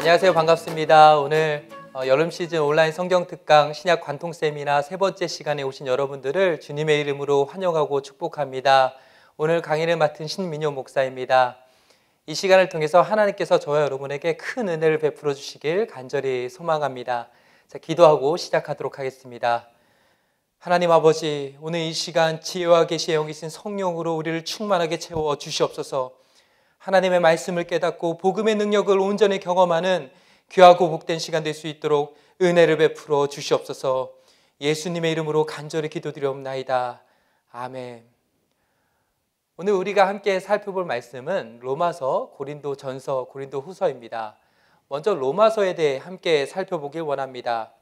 안녕하세요. 반갑습니다. 오늘 여름 시즌 온라인 성경 특강 신약 관통 세미나 세 번째 시간에 오신 여러분들을 주님의 이름으로 환영하고 축복합니다. 오늘 강의를 맡은 신민효 목사입니다. 이 시간을 통해서 하나님께서 저와 여러분에게 큰 은혜를 베풀어 주시길 간절히 소망합니다. 자, 기도하고 시작하도록 하겠습니다. 하나님 아버지, 오늘 이 시간 지혜와 계시의 영이신 성령으로 우리를 충만하게 채워 주시옵소서. 하나님의 말씀을 깨닫고 복음의 능력을 온전히 경험하는 귀하고 복된 시간 될 수 있도록 은혜를 베풀어 주시옵소서. 예수님의 이름으로 간절히 기도드리옵나이다. 아멘. 오늘 우리가 함께 살펴볼 말씀은 로마서, 고린도전서, 고린도후서입니다. 먼저 로마서에 대해 함께 살펴보길 원합니다.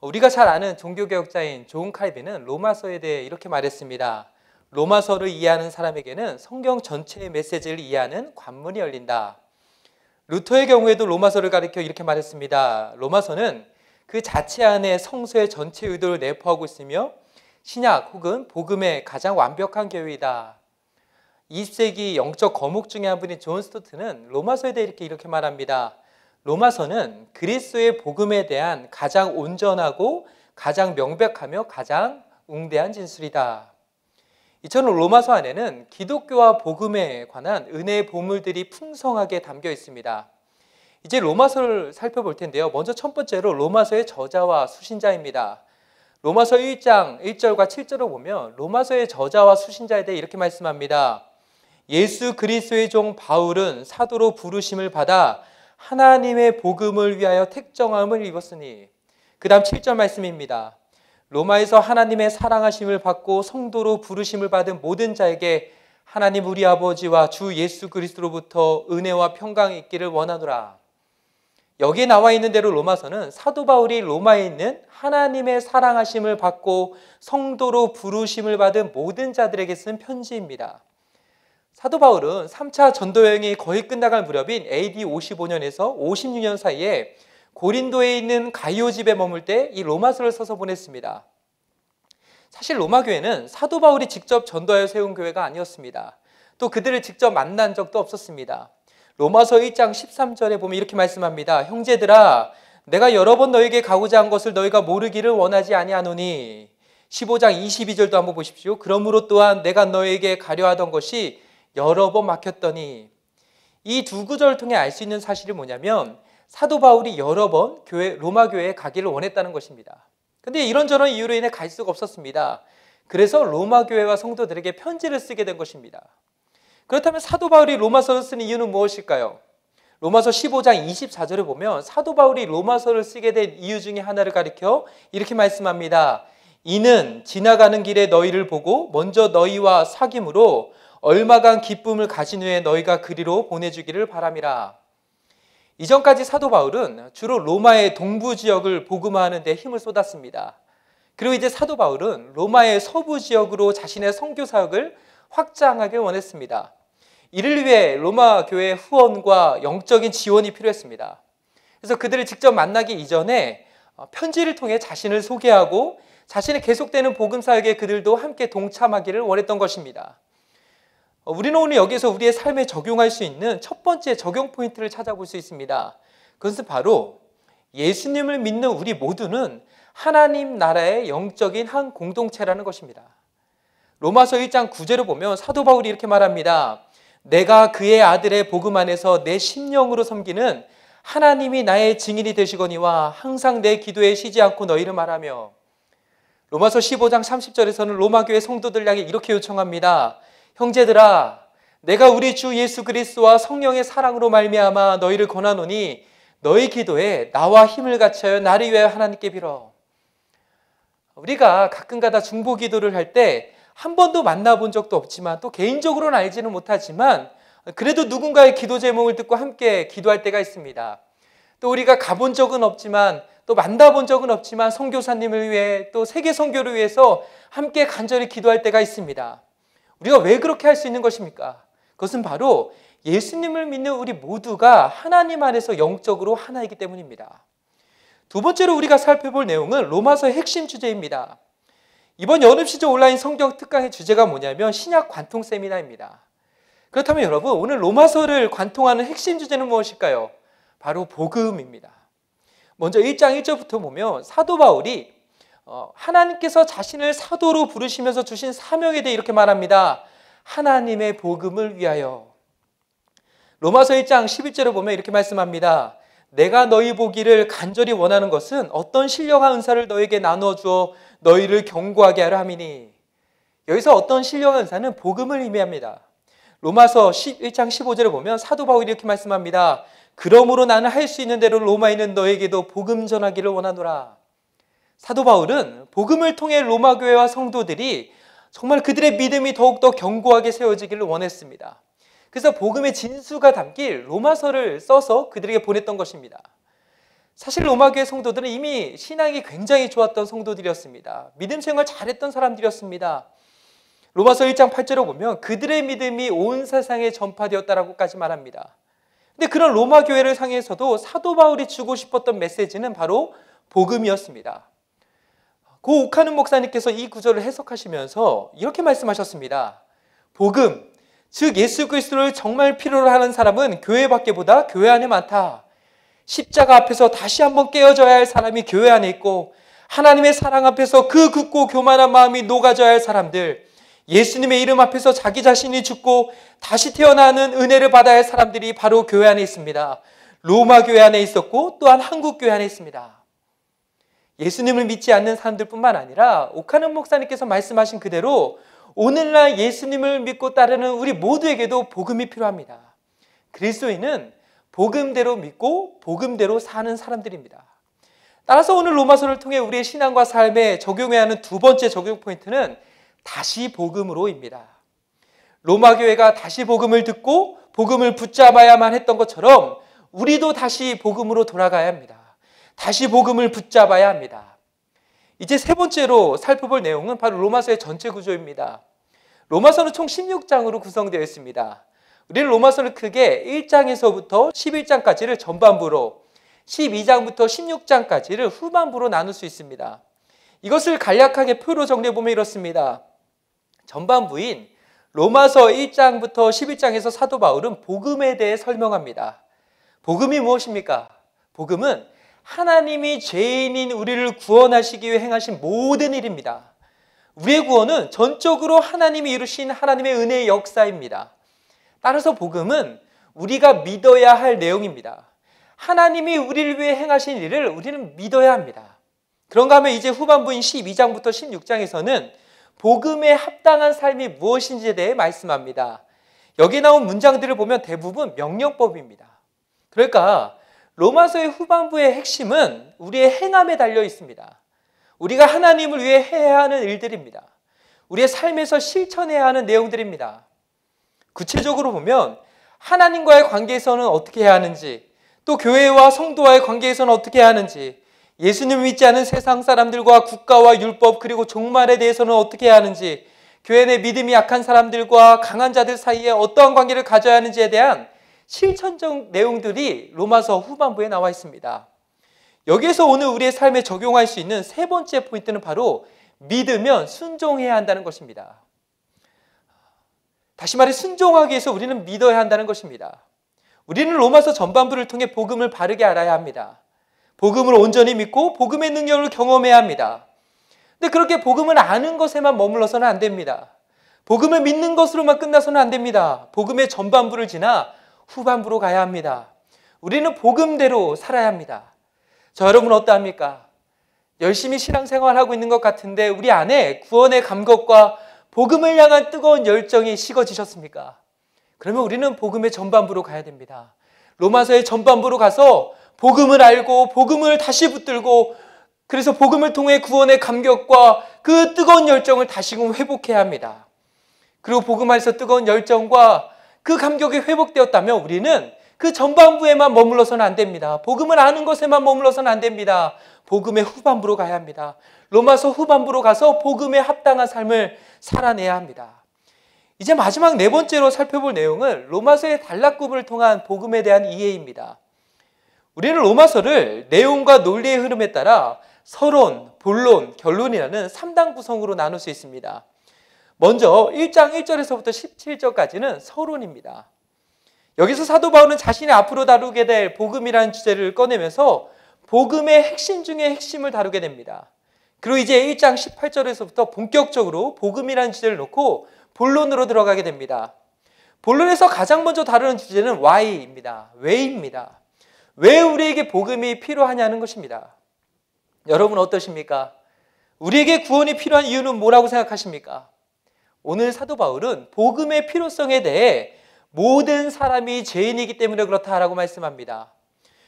우리가 잘 아는 종교개혁자인 존 칼빈은 로마서에 대해 이렇게 말했습니다. 로마서를 이해하는 사람에게는 성경 전체의 메시지를 이해하는 관문이 열린다. 루터의 경우에도 로마서를 가리켜 이렇게 말했습니다. 로마서는 그 자체 안에 성서의 전체 의도를 내포하고 있으며 신약 혹은 복음의 가장 완벽한 교회이다. 20세기 영적 거목 중에 한 분인 존 스토트는 로마서에 대해 이렇게 말합니다. 로마서는 그리스도의 복음에 대한 가장 온전하고 가장 명백하며 가장 웅대한 진술이다. 이처럼 로마서 안에는 기독교와 복음에 관한 은혜의 보물들이 풍성하게 담겨 있습니다. 이제 로마서를 살펴볼 텐데요. 먼저 첫 번째로 로마서의 저자와 수신자입니다. 로마서 1장 1절과 7절을 보면 로마서의 저자와 수신자에 대해 이렇게 말씀합니다. 예수 그리스도의 종 바울은 사도로 부르심을 받아 하나님의 복음을 위하여 택정함을 입었으니, 그 다음 7절 말씀입니다. 로마에서 하나님의 사랑하심을 받고 성도로 부르심을 받은 모든 자에게 하나님 우리 아버지와 주 예수 그리스도로부터 은혜와 평강이 있기를 원하노라. 여기에 나와 있는 대로 로마서는 사도 바울이 로마에 있는 하나님의 사랑하심을 받고 성도로 부르심을 받은 모든 자들에게 쓴 편지입니다. 사도 바울은 3차 전도 여행이 거의 끝나갈 무렵인 AD 55년에서 56년 사이에 고린도에 있는 가이오 집에 머물 때 이 로마서를 써서 보냈습니다. 사실 로마 교회는 사도 바울이 직접 전도하여 세운 교회가 아니었습니다. 또 그들을 직접 만난 적도 없었습니다. 로마서 1장 13절에 보면 이렇게 말씀합니다. 형제들아, 내가 여러 번 너에게 가고자 한 것을 너희가 모르기를 원하지 아니하노니. 15장 22절도 한번 보십시오. 그러므로 또한 내가 너에게 가려 하던 것이 여러 번 막혔더니. 이 두 구절을 통해 알 수 있는 사실이 뭐냐면 사도 바울이 여러 번 로마 교회에 가기를 원했다는 것입니다. 그런데 이런저런 이유로 인해 갈 수가 없었습니다. 그래서 로마 교회와 성도들에게 편지를 쓰게 된 것입니다. 그렇다면 사도 바울이 로마서를 쓰는 이유는 무엇일까요? 로마서 15장 24절을 보면 사도 바울이 로마서를 쓰게 된 이유 중에 하나를 가리켜 이렇게 말씀합니다. 이는 지나가는 길에 너희를 보고 먼저 너희와 사귐으로 얼마간 기쁨을 가진 후에 너희가 그리로 보내주기를 바람이라. 이전까지 사도 바울은 주로 로마의 동부 지역을 복음화하는 데 힘을 쏟았습니다. 그리고 이제 사도 바울은 로마의 서부 지역으로 자신의 선교 사역을 확장하길 원했습니다. 이를 위해 로마 교회의 후원과 영적인 지원이 필요했습니다. 그래서 그들을 직접 만나기 이전에 편지를 통해 자신을 소개하고 자신의 계속되는 복음 사역에 그들도 함께 동참하기를 원했던 것입니다. 우리는 오늘 여기서 우리의 삶에 적용할 수 있는 첫 번째 적용 포인트를 찾아볼 수 있습니다. 그것은 바로 예수님을 믿는 우리 모두는 하나님 나라의 영적인 한 공동체라는 것입니다. 로마서 1장 9절을 보면 사도 바울이 이렇게 말합니다. 내가 그의 아들의 복음 안에서 내 심령으로 섬기는 하나님이 나의 증인이 되시거니와 항상 내 기도에 쉬지 않고 너희를 말하며. 로마서 15장 30절에서는 로마 교회 성도들 향해 이렇게 요청합니다. 형제들아, 내가 우리 주 예수 그리스도와 성령의 사랑으로 말미암아 너희를 권하노니 너희 기도에 나와 힘을 같이하여 나를 위하여 하나님께 빌어. 우리가 가끔가다 중보 기도를 할 때 한 번도 만나본 적도 없지만 또 개인적으로는 알지는 못하지만 그래도 누군가의 기도 제목을 듣고 함께 기도할 때가 있습니다. 또 우리가 가본 적은 없지만 또 만나본 적은 없지만 선교사님을 위해 또 세계 선교를 위해서 함께 간절히 기도할 때가 있습니다. 우리가 왜 그렇게 할 수 있는 것입니까? 그것은 바로 예수님을 믿는 우리 모두가 하나님 안에서 영적으로 하나이기 때문입니다. 두 번째로 우리가 살펴볼 내용은 로마서의 핵심 주제입니다. 이번 여름 시즌 온라인 성경 특강의 주제가 뭐냐면 신약 관통 세미나입니다. 그렇다면 여러분, 오늘 로마서를 관통하는 핵심 주제는 무엇일까요? 바로 복음입니다. 먼저 1장 1절부터 보면 사도 바울이 하나님께서 자신을 사도로 부르시면서 주신 사명에 대해 이렇게 말합니다. 하나님의 복음을 위하여. 로마서 1장 11절을 보면 이렇게 말씀합니다. 내가 너희 보기를 간절히 원하는 것은 어떤 신령한 은사를 너에게 나누어 주어 너희를 견고하게 하려 함이니. 여기서 어떤 신령한 은사는 복음을 의미합니다. 로마서 1장 15절을 보면 사도 바울이 이렇게 말씀합니다. 그러므로 나는 할 수 있는 대로 로마에 있는 너에게도 복음 전하기를 원하노라. 사도 바울은 복음을 통해 로마 교회와 성도들이 정말 그들의 믿음이 더욱더 견고하게 세워지기를 원했습니다. 그래서 복음의 진수가 담길 로마서를 써서 그들에게 보냈던 것입니다. 사실 로마 교회 성도들은 이미 신앙이 굉장히 좋았던 성도들이었습니다. 믿음 생활 잘했던 사람들이었습니다. 로마서 1장 8절을 보면 그들의 믿음이 온 세상에 전파되었다라고까지 말합니다. 근데 그런 로마 교회를 향해서도 사도 바울이 주고 싶었던 메시지는 바로 복음이었습니다. 고 오카는 목사님께서 이 구절을 해석하시면서 이렇게 말씀하셨습니다. 복음, 즉 예수 그리스도를 정말 필요로 하는 사람은 교회 밖에보다 교회 안에 많다. 십자가 앞에서 다시 한번 깨어져야 할 사람이 교회 안에 있고 하나님의 사랑 앞에서 그 굳고 교만한 마음이 녹아져야 할 사람들, 예수님의 이름 앞에서 자기 자신이 죽고 다시 태어나는 은혜를 받아야 할 사람들이 바로 교회 안에 있습니다. 로마 교회 안에 있었고 또한 한국 교회 안에 있습니다. 예수님을 믿지 않는 사람들뿐만 아니라 오카는 목사님께서 말씀하신 그대로 오늘날 예수님을 믿고 따르는 우리 모두에게도 복음이 필요합니다. 그리스도인은 복음대로 믿고 복음대로 사는 사람들입니다. 따라서 오늘 로마서를 통해 우리의 신앙과 삶에 적용해야 하는 두 번째 적용 포인트는 다시 복음으로입니다. 로마 교회가 다시 복음을 듣고 복음을 붙잡아야만 했던 것처럼 우리도 다시 복음으로 돌아가야 합니다. 다시 복음을 붙잡아야 합니다. 이제 세 번째로 살펴볼 내용은 바로 로마서의 전체 구조입니다. 로마서는 총 16장으로 구성되어 있습니다. 우리는 로마서를 크게 1장에서부터 11장까지를 전반부로, 12장부터 16장까지를 후반부로 나눌 수 있습니다. 이것을 간략하게 표로 정리해보면 이렇습니다. 전반부인 로마서 1장부터 11장에서 사도 바울은 복음에 대해 설명합니다. 복음이 무엇입니까? 복음은 하나님이 죄인인 우리를 구원하시기 위해 행하신 모든 일입니다. 우리의 구원은 전적으로 하나님이 이루신 하나님의 은혜의 역사입니다. 따라서 복음은 우리가 믿어야 할 내용입니다. 하나님이 우리를 위해 행하신 일을 우리는 믿어야 합니다. 그런가 하면 이제 후반부인 12장부터 16장에서는 복음에 합당한 삶이 무엇인지에 대해 말씀합니다. 여기 나온 문장들을 보면 대부분 명령법입니다. 그러니까 로마서의 후반부의 핵심은 우리의 행함에 달려 있습니다. 우리가 하나님을 위해 해야 하는 일들입니다. 우리의 삶에서 실천해야 하는 내용들입니다. 구체적으로 보면 하나님과의 관계에서는 어떻게 해야 하는지, 또 교회와 성도와의 관계에서는 어떻게 해야 하는지, 예수님을 믿지 않은 세상 사람들과 국가와 율법 그리고 종말에 대해서는 어떻게 해야 하는지, 교회 내 믿음이 약한 사람들과 강한 자들 사이에 어떠한 관계를 가져야 하는지에 대한 실천적 내용들이 로마서 후반부에 나와 있습니다. 여기에서 오늘 우리의 삶에 적용할 수 있는 세 번째 포인트는 바로 믿으면 순종해야 한다는 것입니다. 다시 말해 순종하기 위해서 우리는 믿어야 한다는 것입니다. 우리는 로마서 전반부를 통해 복음을 바르게 알아야 합니다. 복음을 온전히 믿고 복음의 능력을 경험해야 합니다. 근데 그렇게 복음을 아는 것에만 머물러서는 안 됩니다. 복음을 믿는 것으로만 끝나서는 안 됩니다. 복음의 전반부를 지나 후반부로 가야 합니다. 우리는 복음대로 살아야 합니다. 저 여러분 어떠합니까? 열심히 신앙생활하고 있는 것 같은데 우리 안에 구원의 감격과 복음을 향한 뜨거운 열정이 식어지셨습니까? 그러면 우리는 복음의 전반부로 가야 됩니다. 로마서의 전반부로 가서 복음을 알고 복음을 다시 붙들고 그래서 복음을 통해 구원의 감격과 그 뜨거운 열정을 다시금 회복해야 합니다. 그리고 복음 안에서 뜨거운 열정과 그 감격이 회복되었다면 우리는 그 전반부에만 머물러서는 안 됩니다. 복음을 아는 것에만 머물러서는 안 됩니다. 복음의 후반부로 가야 합니다. 로마서 후반부로 가서 복음에 합당한 삶을 살아내야 합니다. 이제 마지막 네 번째로 살펴볼 내용은 로마서의 단락구분을 통한 복음에 대한 이해입니다. 우리는 로마서를 내용과 논리의 흐름에 따라 서론, 본론, 결론이라는 3단 구성으로 나눌 수 있습니다. 먼저 1장 1절에서부터 17절까지는 서론입니다. 여기서 사도 바울은 자신이 앞으로 다루게 될 복음이라는 주제를 꺼내면서 복음의 핵심 중에 핵심을 다루게 됩니다. 그리고 이제 1장 18절에서부터 본격적으로 복음이라는 주제를 놓고 본론으로 들어가게 됩니다. 본론에서 가장 먼저 다루는 주제는 why입니다. 왜입니다. 왜 우리에게 복음이 필요하냐는 것입니다. 여러분 어떠십니까? 우리에게 구원이 필요한 이유는 뭐라고 생각하십니까? 오늘 사도 바울은 복음의 필요성에 대해 모든 사람이 죄인이기 때문에 그렇다라고 말씀합니다.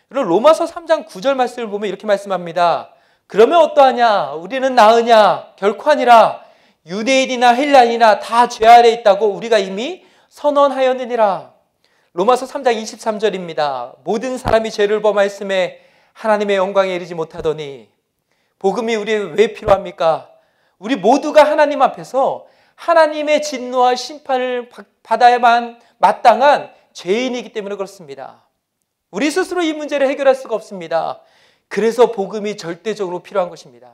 그리고 로마서 3장 9절 말씀을 보면 이렇게 말씀합니다. 그러면 어떠하냐? 우리는 나으냐? 결코 아니라 유대인이나 헬라인이나 다 죄 아래 있다고 우리가 이미 선언하였느니라. 로마서 3장 23절입니다. 모든 사람이 죄를 범하였음에 하나님의 영광에 이르지 못하더니. 복음이 우리에게 왜 필요합니까? 우리 모두가 하나님 앞에서 하나님의 진노와 심판을 받아야만 마땅한 죄인이기 때문에 그렇습니다. 우리 스스로 이 문제를 해결할 수가 없습니다. 그래서 복음이 절대적으로 필요한 것입니다.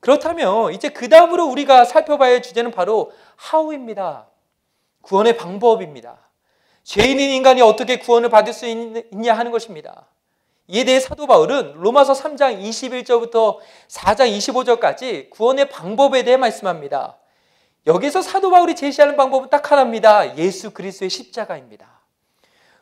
그렇다면 이제 그 다음으로 우리가 살펴봐야 할 주제는 바로 how입니다. 구원의 방법입니다. 죄인인 인간이 어떻게 구원을 받을 수 있냐 하는 것입니다. 이에 대해 사도 바울은 로마서 3장 21절부터 4장 25절까지 구원의 방법에 대해 말씀합니다. 여기서 사도 바울이 제시하는 방법은 딱 하나입니다. 예수 그리스도의 십자가입니다.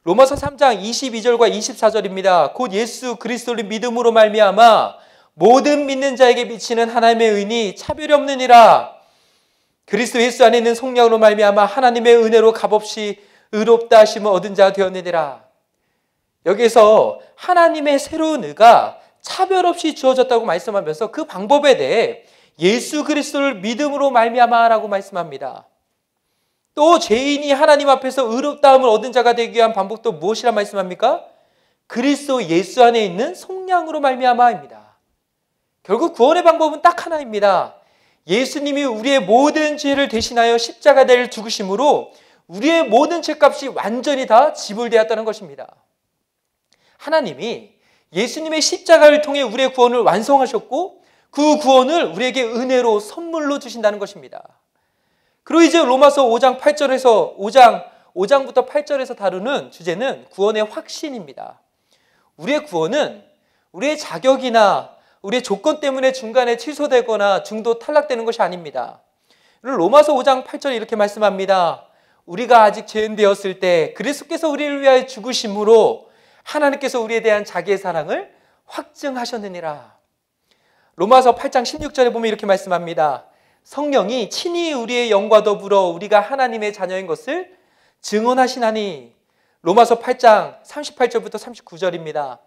로마서 3장 22절과 24절입니다. 곧 예수 그리스도를 믿음으로 말미암아 모든 믿는 자에게 미치는 하나님의 의인이 차별이 없느니라. 그리스도 예수 안에 있는 속량으로 말미암아 하나님의 은혜로 값없이 의롭다 하심을 얻은 자가 되었느니라. 여기서 하나님의 새로운 의가 차별 없이 주어졌다고 말씀하면서 그 방법에 대해 예수 그리스도를 믿음으로 말미암아라고 말씀합니다. 또 죄인이 하나님 앞에서 의롭다함을 얻은 자가 되기 위한 방법도 무엇이라 말씀합니까? 그리스도 예수 안에 있는 속량으로 말미암아입니다. 결국 구원의 방법은 딱 하나입니다. 예수님이 우리의 모든 죄를 대신하여 십자가대를 죽으심으로 우리의 모든 죄값이 완전히 다 지불되었다는 것입니다. 하나님이 예수님의 십자가를 통해 우리의 구원을 완성하셨고 그 구원을 우리에게 은혜로 선물로 주신다는 것입니다. 그리고 이제 로마서 5장 5장부터 8절에서 다루는 주제는 구원의 확신입니다. 우리의 구원은 우리의 자격이나 우리의 조건 때문에 중간에 취소되거나 중도 탈락되는 것이 아닙니다. 로마서 5장 8절에 이렇게 말씀합니다. 우리가 아직 죄인 되었을 때 그리스도께서 우리를 위하여 죽으심으로 하나님께서 우리에 대한 자기의 사랑을 확증하셨느니라. 로마서 8장 16절에 보면 이렇게 말씀합니다. 성령이 친히 우리의 영과 더불어 우리가 하나님의 자녀인 것을 증언하시나니. 로마서 8장 38절부터 39절입니다.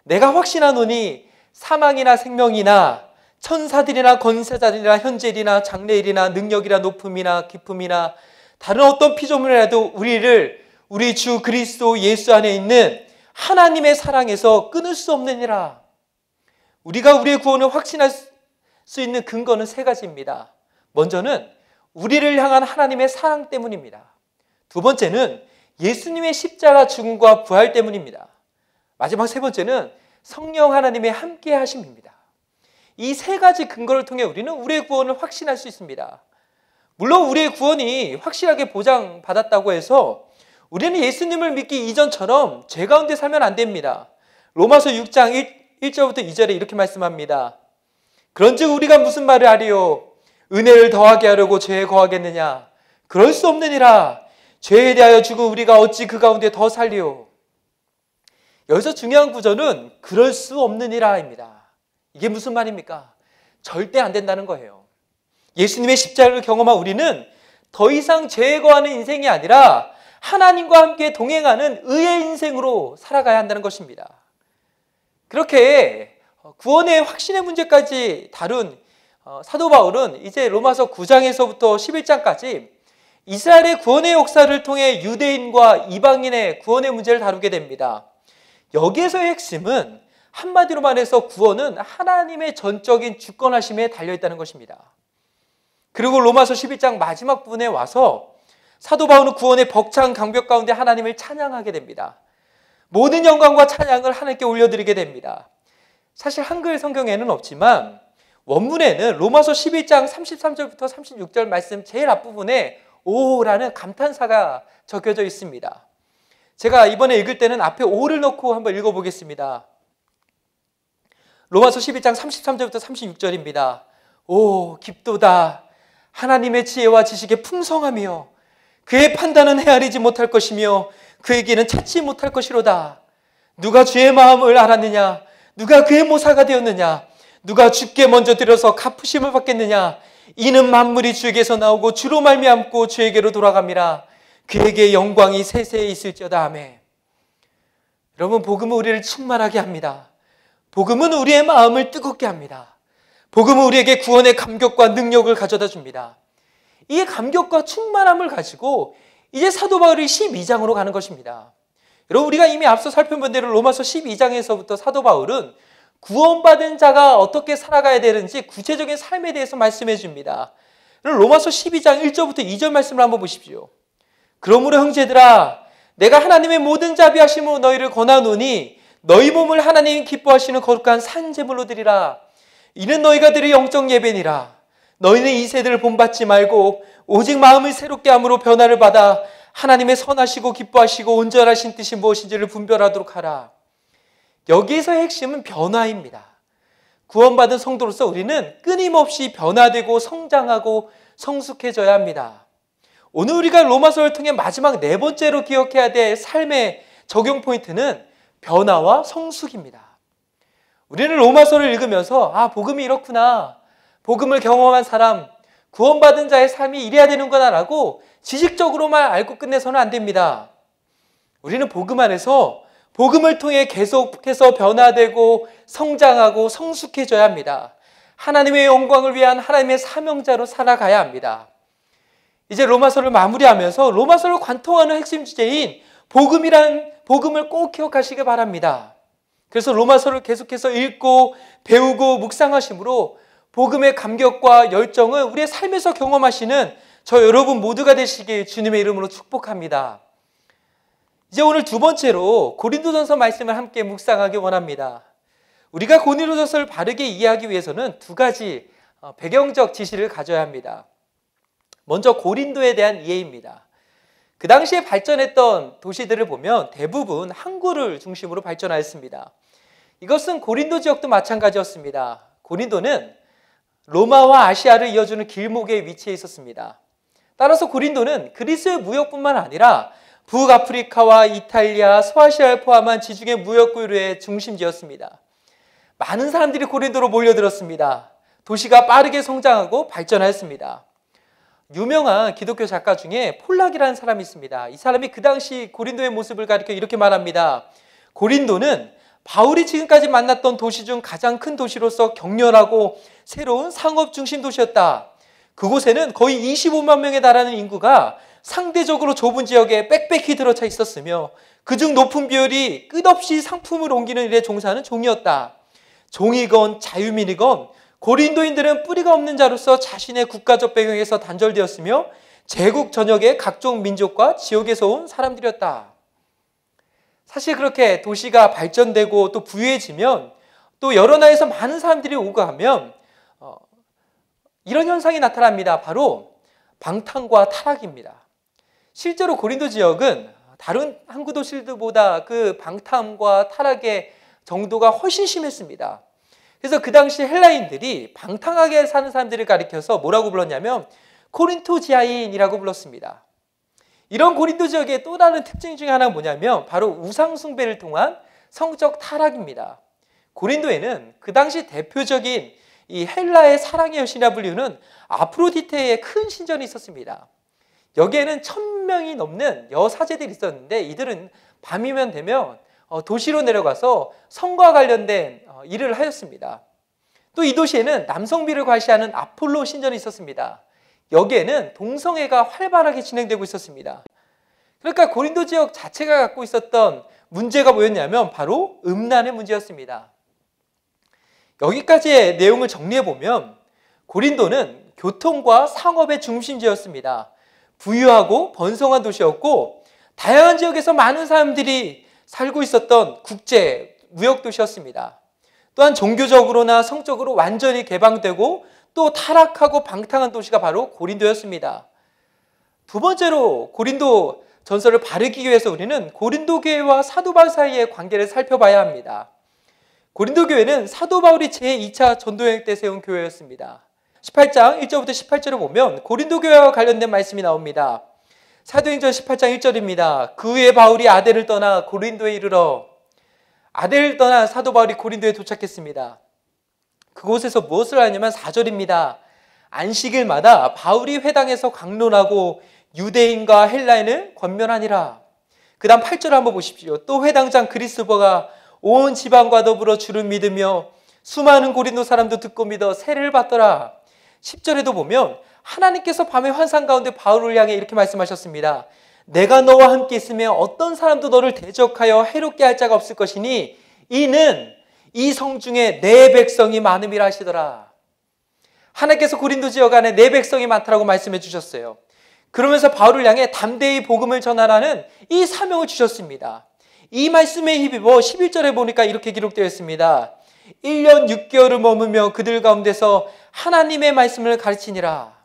내가 확신하노니 사망이나 생명이나 천사들이나 권세자들이나 현재일이나 장래일이나 능력이나 높음이나 깊음이나 다른 어떤 피조물이라도 우리를 우리 주 그리스도 예수 안에 있는 하나님의 사랑에서 끊을 수 없느니라. 우리가 우리의 구원을 확신할 수 있는 근거는 세 가지입니다. 먼저는 우리를 향한 하나님의 사랑 때문입니다. 두 번째는 예수님의 십자가 죽음과 부활 때문입니다. 마지막 세 번째는 성령 하나님의 함께 하심입니다. 이 세 가지 근거를 통해 우리는 우리의 구원을 확신할 수 있습니다. 물론 우리의 구원이 확실하게 보장받았다고 해서 우리는 예수님을 믿기 이전처럼 죄 가운데 살면 안 됩니다. 로마서 6장 1절부터 2절에 이렇게 말씀합니다. 그런즉 우리가 무슨 말을 하리요? 은혜를 더하게 하려고 죄에 거하겠느냐? 그럴 수 없느니라. 죄에 대하여 죽은 우리가 어찌 그 가운데 더 살리요? 여기서 중요한 구절은 그럴 수 없느니라입니다. 이게 무슨 말입니까? 절대 안 된다는 거예요. 예수님의 십자가를 경험한 우리는 더 이상 죄에 거하는 인생이 아니라 하나님과 함께 동행하는 의의 인생으로 살아가야 한다는 것입니다. 그렇게 구원의 확신의 문제까지 다룬 사도 바울은 이제 로마서 9장에서부터 11장까지 이스라엘의 구원의 역사를 통해 유대인과 이방인의 구원의 문제를 다루게 됩니다. 여기에서의 핵심은 한마디로 말해서 구원은 하나님의 전적인 주권하심에 달려있다는 것입니다. 그리고 로마서 11장 마지막 부분에 와서 사도 바울은 구원의 벅찬 강벽 가운데 하나님을 찬양하게 됩니다. 모든 영광과 찬양을 하나님께 올려드리게 됩니다. 사실 한글 성경에는 없지만 원문에는 로마서 11장 33절부터 36절 말씀 제일 앞부분에 오라는 감탄사가 적혀져 있습니다. 제가 이번에 읽을 때는 앞에 5를 넣고 한번 읽어보겠습니다. 로마서 11장 33절부터 36절입니다. 오, 깊도다. 하나님의 지혜와 지식의 풍성하며 그의 판단은 헤아리지 못할 것이며 그에게는 찾지 못할 것이로다. 누가 주의 마음을 알았느냐? 누가 그의 모사가 되었느냐? 누가 주께 먼저 들어서 갚으심을 받겠느냐? 이는 만물이 주에게서 나오고 주로 말미암고 주에게로 돌아갑니다. 그에게 영광이 세세에 있을지어다. 아멘. 여러분, 복음은 우리를 충만하게 합니다. 복음은 우리의 마음을 뜨겁게 합니다. 복음은 우리에게 구원의 감격과 능력을 가져다 줍니다. 이 감격과 충만함을 가지고 이제 사도 바울이 12장으로 가는 것입니다. 여러분, 우리가 이미 앞서 살펴본 대로 로마서 12장에서부터 사도 바울은 구원받은 자가 어떻게 살아가야 되는지 구체적인 삶에 대해서 말씀해 줍니다. 로마서 12장 1절부터 2절 말씀을 한번 보십시오. 그러므로 형제들아, 내가 하나님의 모든 자비하심으로 너희를 권하노니 너희 몸을 하나님 기뻐하시는 거룩한 산제물로 드리라. 이는 너희가 드릴 영적 예배니라. 너희는 이 세대를 본받지 말고 오직 마음을 새롭게 함으로 변화를 받아 하나님의 선하시고 기뻐하시고 온전하신 뜻이 무엇인지를 분별하도록 하라. 여기에서의 핵심은 변화입니다. 구원받은 성도로서 우리는 끊임없이 변화되고 성장하고 성숙해져야 합니다. 오늘 우리가 로마서를 통해 마지막 네 번째로 기억해야 될 삶의 적용 포인트는 변화와 성숙입니다. 우리는 로마서를 읽으면서 복음이 이렇구나, 복음을 경험한 사람, 구원받은 자의 삶이 이래야 되는구나 라고 지식적으로만 알고 끝내서는 안 됩니다. 우리는 복음 안에서 복음을 통해 계속해서 변화되고 성장하고 성숙해져야 합니다. 하나님의 영광을 위한 하나님의 사명자로 살아가야 합니다. 이제 로마서를 마무리하면서 로마서를 관통하는 핵심 주제인 복음을 꼭 기억하시기 바랍니다. 그래서 로마서를 계속해서 읽고 배우고 묵상하심으로 복음의 감격과 열정을 우리의 삶에서 경험하시는 저 여러분 모두가 되시길 주님의 이름으로 축복합니다. 이제 오늘 두 번째로 고린도전서 말씀을 함께 묵상하기 원합니다. 우리가 고린도전서를 바르게 이해하기 위해서는 두 가지 배경적 지시를 가져야 합니다. 먼저 고린도에 대한 이해입니다. 그 당시에 발전했던 도시들을 보면 대부분 항구를 중심으로 발전하였습니다. 이것은 고린도 지역도 마찬가지였습니다. 고린도는 로마와 아시아를 이어주는 길목에 위치해 있었습니다. 따라서 고린도는 그리스의 무역뿐만 아니라 북아프리카와 이탈리아, 소아시아를 포함한 지중해 무역구류의 중심지였습니다. 많은 사람들이 고린도로 몰려들었습니다. 도시가 빠르게 성장하고 발전하였습니다. 유명한 기독교 작가 중에 폴락이라는 사람이 있습니다. 이 사람이 그 당시 고린도의 모습을 가리켜 이렇게 말합니다. 고린도는 바울이 지금까지 만났던 도시 중 가장 큰 도시로서 격렬하고 새로운 상업 중심 도시였다. 그곳에는 거의 25만 명에 달하는 인구가 상대적으로 좁은 지역에 빽빽히 들어차 있었으며 그중 높은 비율이 끝없이 상품을 옮기는 일에 종사하는 종이었다. 종이건 자유민이건 고린도인들은 뿌리가 없는 자로서 자신의 국가적 배경에서 단절되었으며 제국 전역의 각종 민족과 지역에서 온 사람들이었다. 사실 그렇게 도시가 발전되고 또 부유해지면 또 여러 나라에서 많은 사람들이 오고 하면 이런 현상이 나타납니다. 바로 방탕과 타락입니다. 실제로 고린도 지역은 다른 항구 도시들보다 그 방탕과 타락의 정도가 훨씬 심했습니다. 그래서 그 당시 헬라인들이 방탕하게 사는 사람들을 가리켜서 뭐라고 불렀냐면 코린토지아인이라고 불렀습니다. 이런 고린도 지역의 또 다른 특징 중에 하나가 뭐냐면 바로 우상 숭배를 통한 성적 타락입니다. 고린도에는 그 당시 대표적인 이 헬라의 사랑의 여신이라 불리는 아프로디테의 큰 신전이 있었습니다. 여기에는 1000명이 넘는 여사제들이 있었는데 이들은 밤이면 되면 도시로 내려가서 성과 관련된 일을 하였습니다. 또 이 도시에는 남성비를 과시하는 아폴로 신전이 있었습니다. 여기에는 동성애가 활발하게 진행되고 있었습니다. 그러니까 고린도 지역 자체가 갖고 있었던 문제가 뭐였냐면 바로 음란의 문제였습니다. 여기까지의 내용을 정리해보면 고린도는 교통과 상업의 중심지였습니다. 부유하고 번성한 도시였고 다양한 지역에서 많은 사람들이 살고 있었던 국제 무역 도시였습니다. 또한 종교적으로나 성적으로 완전히 개방되고 또 타락하고 방탕한 도시가 바로 고린도였습니다. 두 번째로 고린도 전설을 바르기 위해서 우리는 고린도 교회와 사도 바울 사이의 관계를 살펴봐야 합니다. 고린도 교회는 사도 바울이 제2차 전도여행 때 세운 교회였습니다. 18장 1절부터 18절을 보면 고린도 교회와 관련된 말씀이 나옵니다. 사도행전 18장 1절입니다. 그 후에 바울이 아덴을 떠나 고린도에 이르러, 아덴을 떠나 사도 바울이 고린도에 도착했습니다. 그곳에서 무엇을 하냐면 4절입니다. 안식일마다 바울이 회당에서 강론하고 유대인과 헬라인을 권면하니라. 그 다음 8절 한번 보십시오. 또 회당장 그리스도가 온 지방과 더불어 주를 믿으며 수많은 고린도 사람도 듣고 믿어 세례를 받더라. 10절에도 보면 하나님께서 밤의 환상 가운데 바울을 향해 이렇게 말씀하셨습니다. 내가 너와 함께 있으면 어떤 사람도 너를 대적하여 해롭게 할 자가 없을 것이니 이는 이 성 중에 내 백성이 많음이라 하시더라. 하나님께서 고린도 지역 안에 내 백성이 많다라고 말씀해 주셨어요. 그러면서 바울을 향해 담대히 복음을 전하라는 이 사명을 주셨습니다. 이 말씀에 힘입어 11절에 보니까 이렇게 기록되어 있습니다. 1년 6개월을 머무며 그들 가운데서 하나님의 말씀을 가르치니라.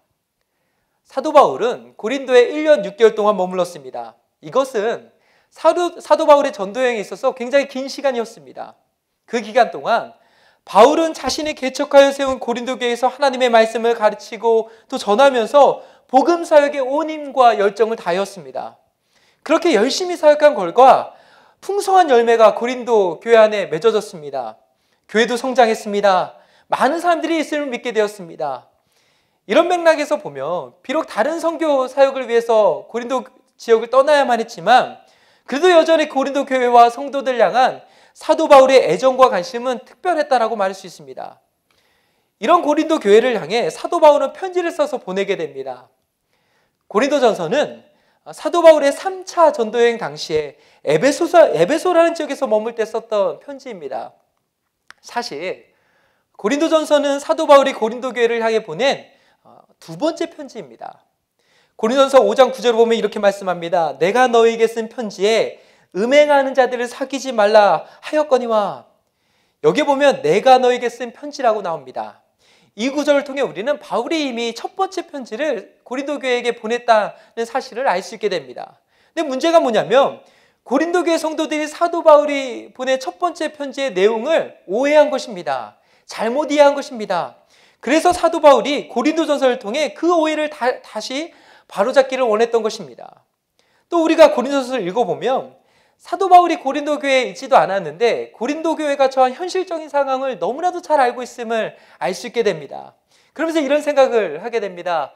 사도 바울은 고린도에 1년 6개월 동안 머물렀습니다. 이것은 사도 바울의 전도여행에 있어서 굉장히 긴 시간이었습니다. 그 기간 동안 바울은 자신이 개척하여 세운 고린도 교회에서 하나님의 말씀을 가르치고 또 전하면서 복음 사역에 온 힘과 열정을 다하였습니다. 그렇게 열심히 사역한 결과 풍성한 열매가 고린도 교회 안에 맺어졌습니다. 교회도 성장했습니다. 많은 사람들이 예수님을 믿게 되었습니다. 이런 맥락에서 보면 비록 다른 선교 사역을 위해서 고린도 지역을 떠나야만 했지만 그래도 여전히 고린도 교회와 성도들 향한 사도 바울의 애정과 관심은 특별했다라고 말할 수 있습니다. 이런 고린도 교회를 향해 사도 바울은 편지를 써서 보내게 됩니다. 고린도전서는 사도 바울의 3차 전도여행 당시에 에베소라는 지역에서 머물 때 썼던 편지입니다. 사실 고린도전서는 사도 바울이 고린도 교회를 향해 보낸 두 번째 편지입니다. 고린도전서 5장 9절을 보면 이렇게 말씀합니다. 내가 너에게 쓴 편지에 음행하는 자들을 사귀지 말라 하였거니와. 여기 보면 내가 너에게 쓴 편지라고 나옵니다. 이 구절을 통해 우리는 바울이 이미 첫 번째 편지를 고린도 교회에게 보냈다는 사실을 알 수 있게 됩니다. 근데 문제가 뭐냐면 고린도 교회 성도들이 사도 바울이 보낸 첫 번째 편지의 내용을 오해한 것입니다. 잘못 이해한 것입니다. 그래서 사도 바울이 고린도전서를 통해 그 오해를 다시 바로잡기를 원했던 것입니다. 또 우리가 고린도전서를 읽어보면 사도 바울이 고린도 교회에 있지도 않았는데 고린도 교회가 처한 현실적인 상황을 너무나도 잘 알고 있음을 알 수 있게 됩니다. 그러면서 이런 생각을 하게 됩니다.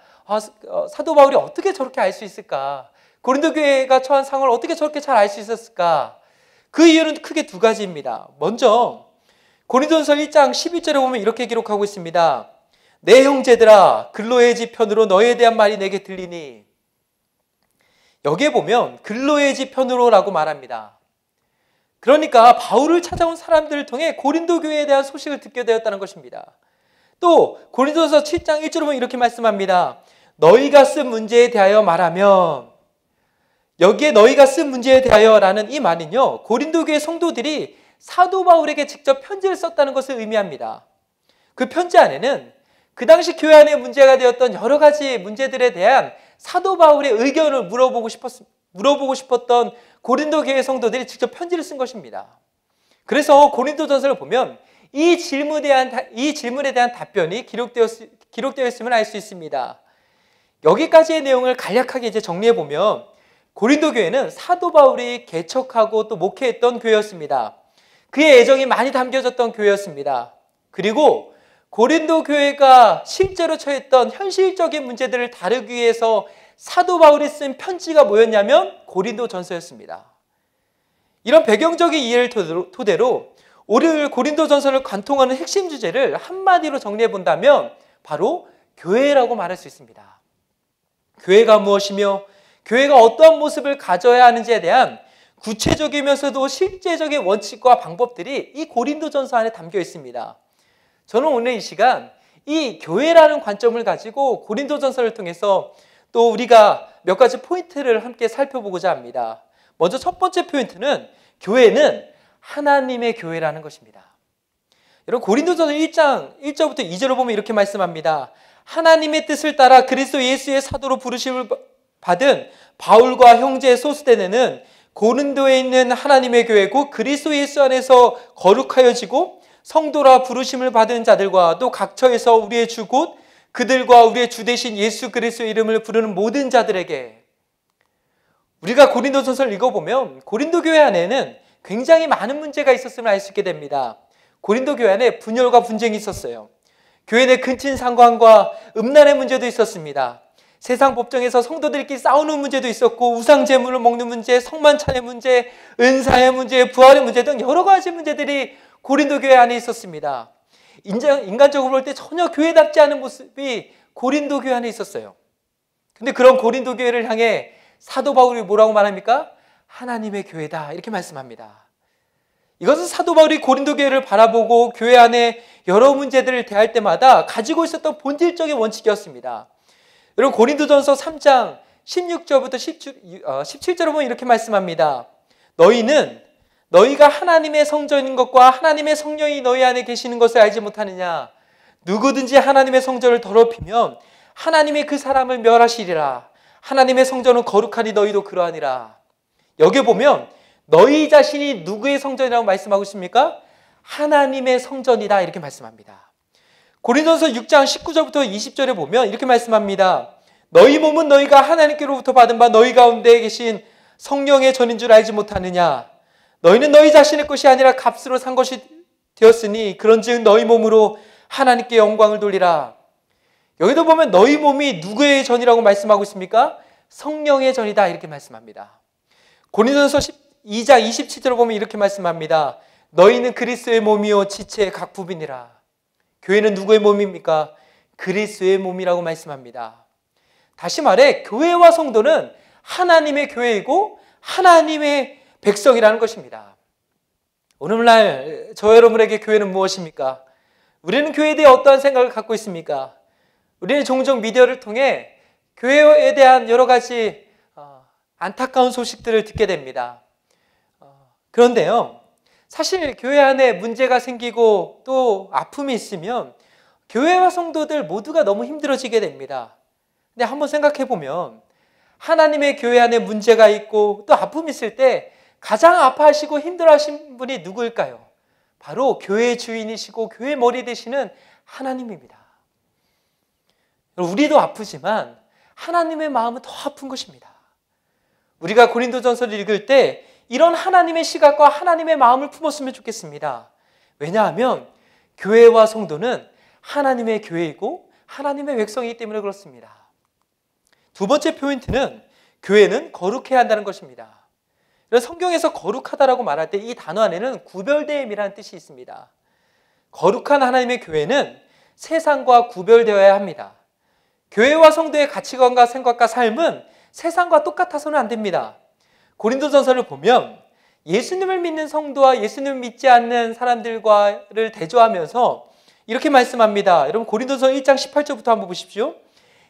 사도 바울이 어떻게 저렇게 알 수 있을까? 고린도 교회가 처한 상황을 어떻게 저렇게 잘 알 수 있었을까? 그 이유는 크게 두 가지입니다. 먼저 고린도전서 1장 11절에 보면 이렇게 기록하고 있습니다. 내 형제들아 글로의 집 편으로 너에 대한 말이 내게 들리니. 여기에 보면 글로의 집 편으로라고 말합니다. 그러니까 바울을 찾아온 사람들을 통해 고린도 교회에 대한 소식을 듣게 되었다는 것입니다. 또 고린도전서 7장 1절에 보면 이렇게 말씀합니다. 너희가 쓴 문제에 대하여 말하면, 여기에 너희가 쓴 문제에 대하여라는 이 말은요, 고린도 교회 성도들이 사도 바울에게 직접 편지를 썼다는 것을 의미합니다. 그 편지 안에는 그 당시 교회 안에 문제가 되었던 여러 가지 문제들에 대한 사도 바울의 의견을 물어보고 싶었던 고린도 교회 성도들이 직접 편지를 쓴 것입니다. 그래서 고린도전서를 보면 이 질문에 대한 답변이 기록되어 있음을 알 수 있습니다. 여기까지의 내용을 간략하게 이제 정리해 보면 고린도 교회는 사도 바울이 개척하고 또 목회했던 교회였습니다. 그의 애정이 많이 담겨졌던 교회였습니다. 그리고 고린도 교회가 실제로 처했던 현실적인 문제들을 다루기 위해서 사도 바울이 쓴 편지가 뭐였냐면 고린도전서였습니다. 이런 배경적인 이해를 토대로 오늘 고린도전서를 관통하는 핵심 주제를 한마디로 정리해 본다면 바로 교회라고 말할 수 있습니다. 교회가 무엇이며 교회가 어떠한 모습을 가져야 하는지에 대한 구체적이면서도 실제적인 원칙과 방법들이 이 고린도전서 안에 담겨 있습니다. 저는 오늘 이 시간 이 교회라는 관점을 가지고 고린도전서를 통해서 또 우리가 몇 가지 포인트를 함께 살펴보고자 합니다. 먼저 첫 번째 포인트는 교회는 하나님의 교회라는 것입니다. 여러분 고린도전서 1장 1절부터 2절을 보면 이렇게 말씀합니다. 하나님의 뜻을 따라 그리스도 예수의 사도로 부르심을 받은 바울과 형제 소스데네는 고린도에 있는 하나님의 교회고 그리스도 예수 안에서 거룩하여지고 성도라 부르심을 받은 자들과 또 각처에서 우리의 주 곧 그들과 우리의 주 되신 예수 그리스도의 이름을 부르는 모든 자들에게, 우리가 고린도전서를 읽어보면 고린도 교회 안에는 굉장히 많은 문제가 있었음을 알 수 있게 됩니다. 고린도 교회 안에 분열과 분쟁이 있었어요. 교회 내 근친 상관과 음란의 문제도 있었습니다. 세상 법정에서 성도들끼리 싸우는 문제도 있었고, 우상 제물을 먹는 문제, 성만찬의 문제, 은사의 문제, 부활의 문제 등 여러 가지 문제들이 고린도 교회 안에 있었습니다. 인간적으로 볼 때 전혀 교회답지 않은 모습이 고린도 교회 안에 있었어요. 근데 그런 고린도 교회를 향해 사도 바울이 뭐라고 말합니까? 하나님의 교회다, 이렇게 말씀합니다. 이것은 사도 바울이 고린도 교회를 바라보고 교회 안에 여러 문제들을 대할 때마다 가지고 있었던 본질적인 원칙이었습니다. 여러분, 고린도전서 3장 16절부터 17절을 보면 이렇게 말씀합니다. 너희는 너희가 하나님의 성전인 것과 하나님의 성령이 너희 안에 계시는 것을 알지 못하느냐? 누구든지 하나님의 성전을 더럽히면 하나님이 그 사람을 멸하시리라. 하나님의 성전은 거룩하니 너희도 그러하니라. 여기 보면 너희 자신이 누구의 성전이라고 말씀하고 있습니까? 하나님의 성전이다, 이렇게 말씀합니다. 고린도전서 6장 19절부터 20절에 보면 이렇게 말씀합니다. 너희 몸은 너희가 하나님께로부터 받은 바 너희 가운데 계신 성령의 전인 줄 알지 못하느냐? 너희는 너희 자신의 것이 아니라 값으로 산 것이 되었으니 그런즉 너희 몸으로 하나님께 영광을 돌리라. 여기도 보면 너희 몸이 누구의 전이라고 말씀하고 있습니까? 성령의 전이다, 이렇게 말씀합니다. 고린도전서 2장 27절을 보면 이렇게 말씀합니다. 너희는 그리스도의 몸이요 지체의 각 부분이라. 교회는 누구의 몸입니까? 그리스도의 몸이라고 말씀합니다. 다시 말해 교회와 성도는 하나님의 교회이고 하나님의 백성이라는 것입니다. 오늘날 저 여러분에게 교회는 무엇입니까? 우리는 교회에 대해 어떠한 생각을 갖고 있습니까? 우리는 종종 미디어를 통해 교회에 대한 여러 가지 안타까운 소식들을 듣게 됩니다. 그런데요, 사실 교회 안에 문제가 생기고 또 아픔이 있으면 교회와 성도들 모두가 너무 힘들어지게 됩니다. 근데 한번 생각해 보면 하나님의 교회 안에 문제가 있고 또 아픔이 있을 때 가장 아파하시고 힘들어하신 분이 누구일까요? 바로 교회의 주인이시고 교회의 머리 되시는 하나님입니다. 우리도 아프지만 하나님의 마음은 더 아픈 것입니다. 우리가 고린도전서를 읽을 때 이런 하나님의 시각과 하나님의 마음을 품었으면 좋겠습니다. 왜냐하면 교회와 성도는 하나님의 교회이고 하나님의 백성이기 때문에 그렇습니다. 두 번째 포인트는 교회는 거룩해야 한다는 것입니다. 성경에서 거룩하다라고 말할 때 이 단어 안에는 구별됨이라는 뜻이 있습니다. 거룩한 하나님의 교회는 세상과 구별되어야 합니다. 교회와 성도의 가치관과 생각과 삶은 세상과 똑같아서는 안 됩니다. 고린도전서를 보면 예수님을 믿는 성도와 예수님을 믿지 않는 사람들과를 대조하면서 이렇게 말씀합니다. 여러분, 고린도전서 1장 18절부터 한번 보십시오.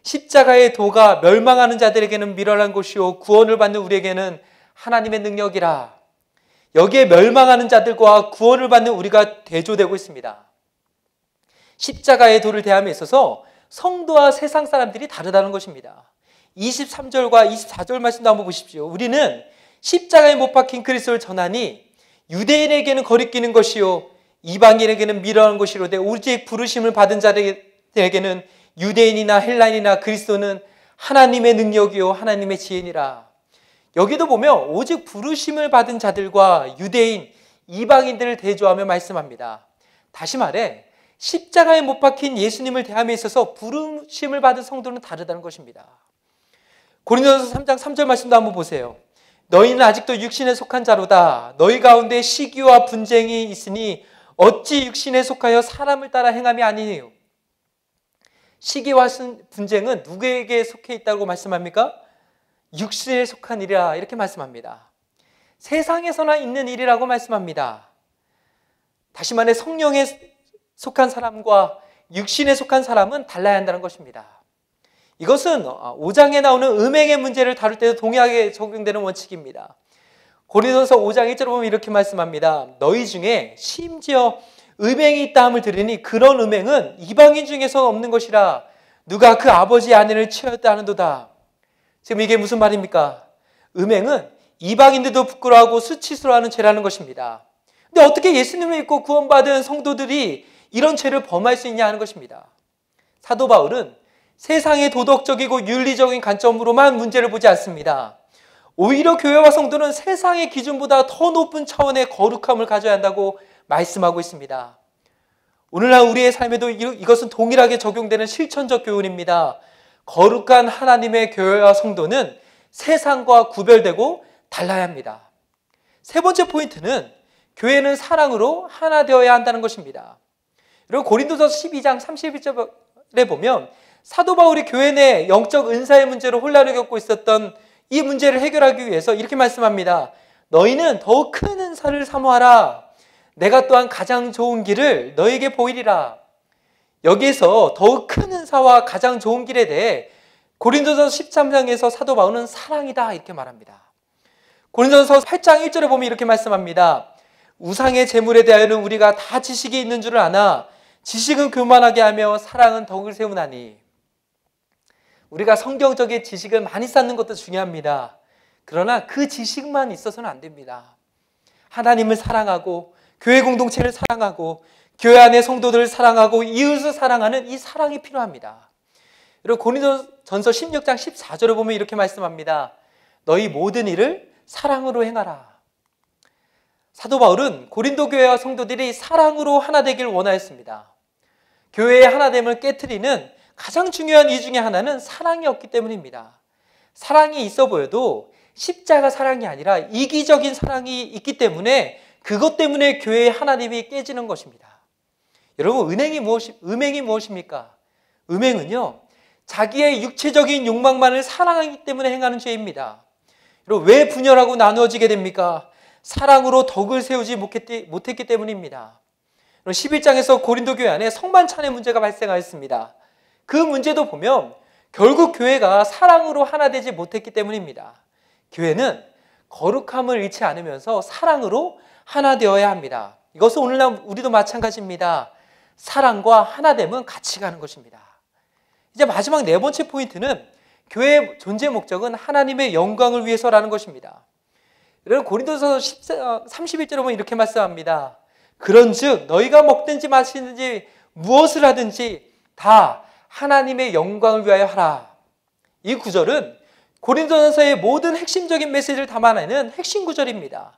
십자가의 도가 멸망하는 자들에게는 미련한 것이요 구원을 받는 우리에게는 하나님의 능력이라. 여기에 멸망하는 자들과 구원을 받는 우리가 대조되고 있습니다. 십자가의 도를 대함에 있어서 성도와 세상 사람들이 다르다는 것입니다. 23절과 24절 말씀도 한번 보십시오. 우리는 십자가에 못 박힌 그리스도를 전하니 유대인에게는 거리끼는 것이요 이방인에게는 미련한 것이로되 오직 부르심을 받은 자들에게는 유대인이나 헬라인이나 그리스도는 하나님의 능력이요 하나님의 지혜니라. 여기도 보면 오직 부르심을 받은 자들과 유대인, 이방인들을 대조하며 말씀합니다. 다시 말해 십자가에 못 박힌 예수님을 대함에 있어서 부르심을 받은 성도는 다르다는 것입니다. 고린도전서 3장 3절 말씀도 한번 보세요. 너희는 아직도 육신에 속한 자로다. 너희 가운데 시기와 분쟁이 있으니 어찌 육신에 속하여 사람을 따라 행함이 아니니요. 시기와 분쟁은 누구에게 속해 있다고 말씀합니까? 육신에 속한 일이라, 이렇게 말씀합니다. 세상에서나 있는 일이라고 말씀합니다. 다시 말해 성령에 속한 사람과 육신에 속한 사람은 달라야 한다는 것입니다. 이것은 5장에 나오는 음행의 문제를 다룰 때도 동일하게 적용되는 원칙입니다. 고린도서 5장 1절을 보면 이렇게 말씀합니다. 너희 중에 심지어 음행이 있다 함을 들으니 그런 음행은 이방인 중에서 없는 것이라 누가 그 아버지 아내를 취하였다 하는도다. 지금 이게 무슨 말입니까? 음행은 이방인들도 부끄러워하고 수치스러워하는 죄라는 것입니다. 근데 어떻게 예수님을 믿고 구원받은 성도들이 이런 죄를 범할 수 있냐 하는 것입니다. 사도 바울은 세상의 도덕적이고 윤리적인 관점으로만 문제를 보지 않습니다. 오히려 교회와 성도는 세상의 기준보다 더 높은 차원의 거룩함을 가져야 한다고 말씀하고 있습니다. 오늘날 우리의 삶에도 이것은 동일하게 적용되는 실천적 교훈입니다. 거룩한 하나님의 교회와 성도는 세상과 구별되고 달라야 합니다. 세 번째 포인트는 교회는 사랑으로 하나 되어야 한다는 것입니다. 그리고 고린도서 12장 31절에 보면 사도 바울이 교회 내 영적 은사의 문제로 혼란을 겪고 있었던 이 문제를 해결하기 위해서 이렇게 말씀합니다. 너희는 더욱 큰 은사를 사모하라. 내가 또한 가장 좋은 길을 너에게 보이리라. 여기에서 더욱 큰 은사와 가장 좋은 길에 대해 고린도서 13장에서 사도 바울은 사랑이다 이렇게 말합니다. 고린도서 8장 1절에 보면 이렇게 말씀합니다. 우상의 재물에 대하여는 우리가 다 지식이 있는 줄을 아나 지식은 교만하게 하며 사랑은 덕을 세우나니. 우리가 성경적인 지식을 많이 쌓는 것도 중요합니다. 그러나 그 지식만 있어서는 안 됩니다. 하나님을 사랑하고 교회 공동체를 사랑하고 교회 안의 성도들을 사랑하고 이웃을 사랑하는 이 사랑이 필요합니다. 그리고 고린도전서 16장 14절에 보면 이렇게 말씀합니다. 너희 모든 일을 사랑으로 행하라. 사도 바울은 고린도 교회와 성도들이 사랑으로 하나 되길 원하였습니다. 교회의 하나됨을 깨트리는 가장 중요한 이유 중에 하나는 사랑이었기 때문입니다. 사랑이 있어 보여도 십자가 사랑이 아니라 이기적인 사랑이 있기 때문에 그것 때문에 교회의 하나됨이 깨지는 것입니다. 여러분, 음행이 무엇입니까? 음행은요, 자기의 육체적인 욕망만을 사랑하기 때문에 행하는 죄입니다. 그리고 왜 분열하고 나누어지게 됩니까? 사랑으로 덕을 세우지 못했기 때문입니다. 11장에서 고린도 교회 안에 성만찬의 문제가 발생하였습니다. 그 문제도 보면 결국 교회가 사랑으로 하나 되지 못했기 때문입니다. 교회는 거룩함을 잃지 않으면서 사랑으로 하나 되어야 합니다. 이것은 오늘날 우리도 마찬가지입니다. 사랑과 하나됨은 같이 가는 것입니다. 이제 마지막 네 번째 포인트는 교회의 존재 목적은 하나님의 영광을 위해서라는 것입니다. 여러분, 고린도서 31절에 보면 이렇게 말씀합니다. 그런즉 너희가 먹든지 마시든지 무엇을 하든지 다 하나님의 영광을 위하여 하라. 이 구절은 고린도전서의 모든 핵심적인 메시지를 담아내는 핵심 구절입니다.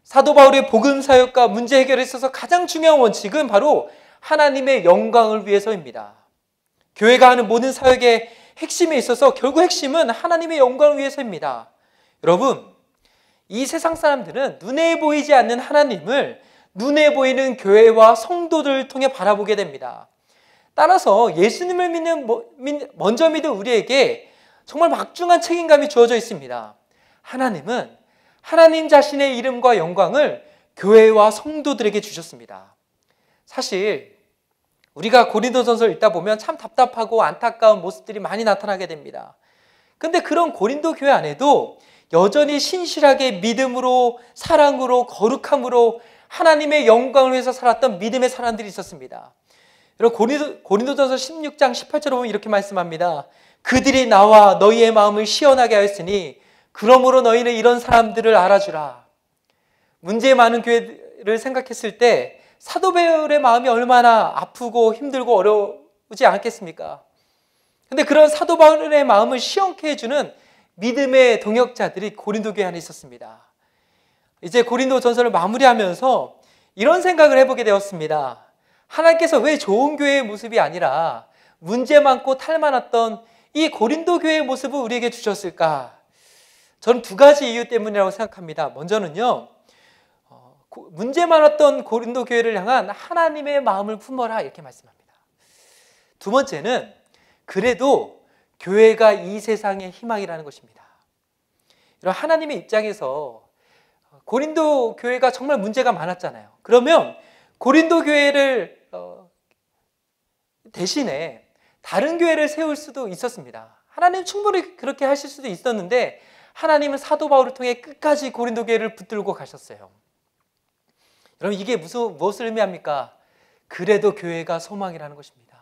사도 바울의 복음 사역과 문제 해결에 있어서 가장 중요한 원칙은 바로 하나님의 영광을 위해서입니다. 교회가 하는 모든 사역의 핵심에 있어서 결국 핵심은 하나님의 영광을 위해서입니다. 여러분, 이 세상 사람들은 눈에 보이지 않는 하나님을 눈에 보이는 교회와 성도들을 통해 바라보게 됩니다. 따라서 예수님을 먼저 믿은 우리에게 정말 막중한 책임감이 주어져 있습니다. 하나님은 하나님 자신의 이름과 영광을 교회와 성도들에게 주셨습니다. 사실 우리가 고린도전서를 읽다 보면 참 답답하고 안타까운 모습들이 많이 나타나게 됩니다. 그런데 그런 고린도 교회 안에도 여전히 신실하게 믿음으로, 사랑으로, 거룩함으로 하나님의 영광을 위해서 살았던 믿음의 사람들이 있었습니다. 여러분, 고린도전서 16장 18절에 보면 이렇게 말씀합니다. 그들이 나와 너희의 마음을 시원하게 하였으니 그러므로 너희는 이런 사람들을 알아주라. 문제 많은 교회를 생각했을 때 사도 바울의 마음이 얼마나 아프고 힘들고 어려우지 않겠습니까? 그런데 그런 사도 바울의 마음을 시원케 해주는 믿음의 동역자들이 고린도 교회 안에 있었습니다. 이제 고린도 전서를 마무리하면서 이런 생각을 해보게 되었습니다. 하나님께서 왜 좋은 교회의 모습이 아니라 문제 많고 탈 많았던 이 고린도 교회의 모습을 우리에게 주셨을까? 저는 두 가지 이유 때문이라고 생각합니다. 먼저는요, 문제 많았던 고린도 교회를 향한 하나님의 마음을 품어라 이렇게 말씀합니다. 두 번째는 그래도 교회가 이 세상의 희망이라는 것입니다. 이런 하나님의 입장에서 고린도 교회가 정말 문제가 많았잖아요. 그러면 고린도 교회를 대신에 다른 교회를 세울 수도 있었습니다. 하나님 충분히 그렇게 하실 수도 있었는데 하나님은 사도 바울을 통해 끝까지 고린도 교회를 붙들고 가셨어요. 여러분, 이게 무엇을 의미합니까? 그래도 교회가 소망이라는 것입니다.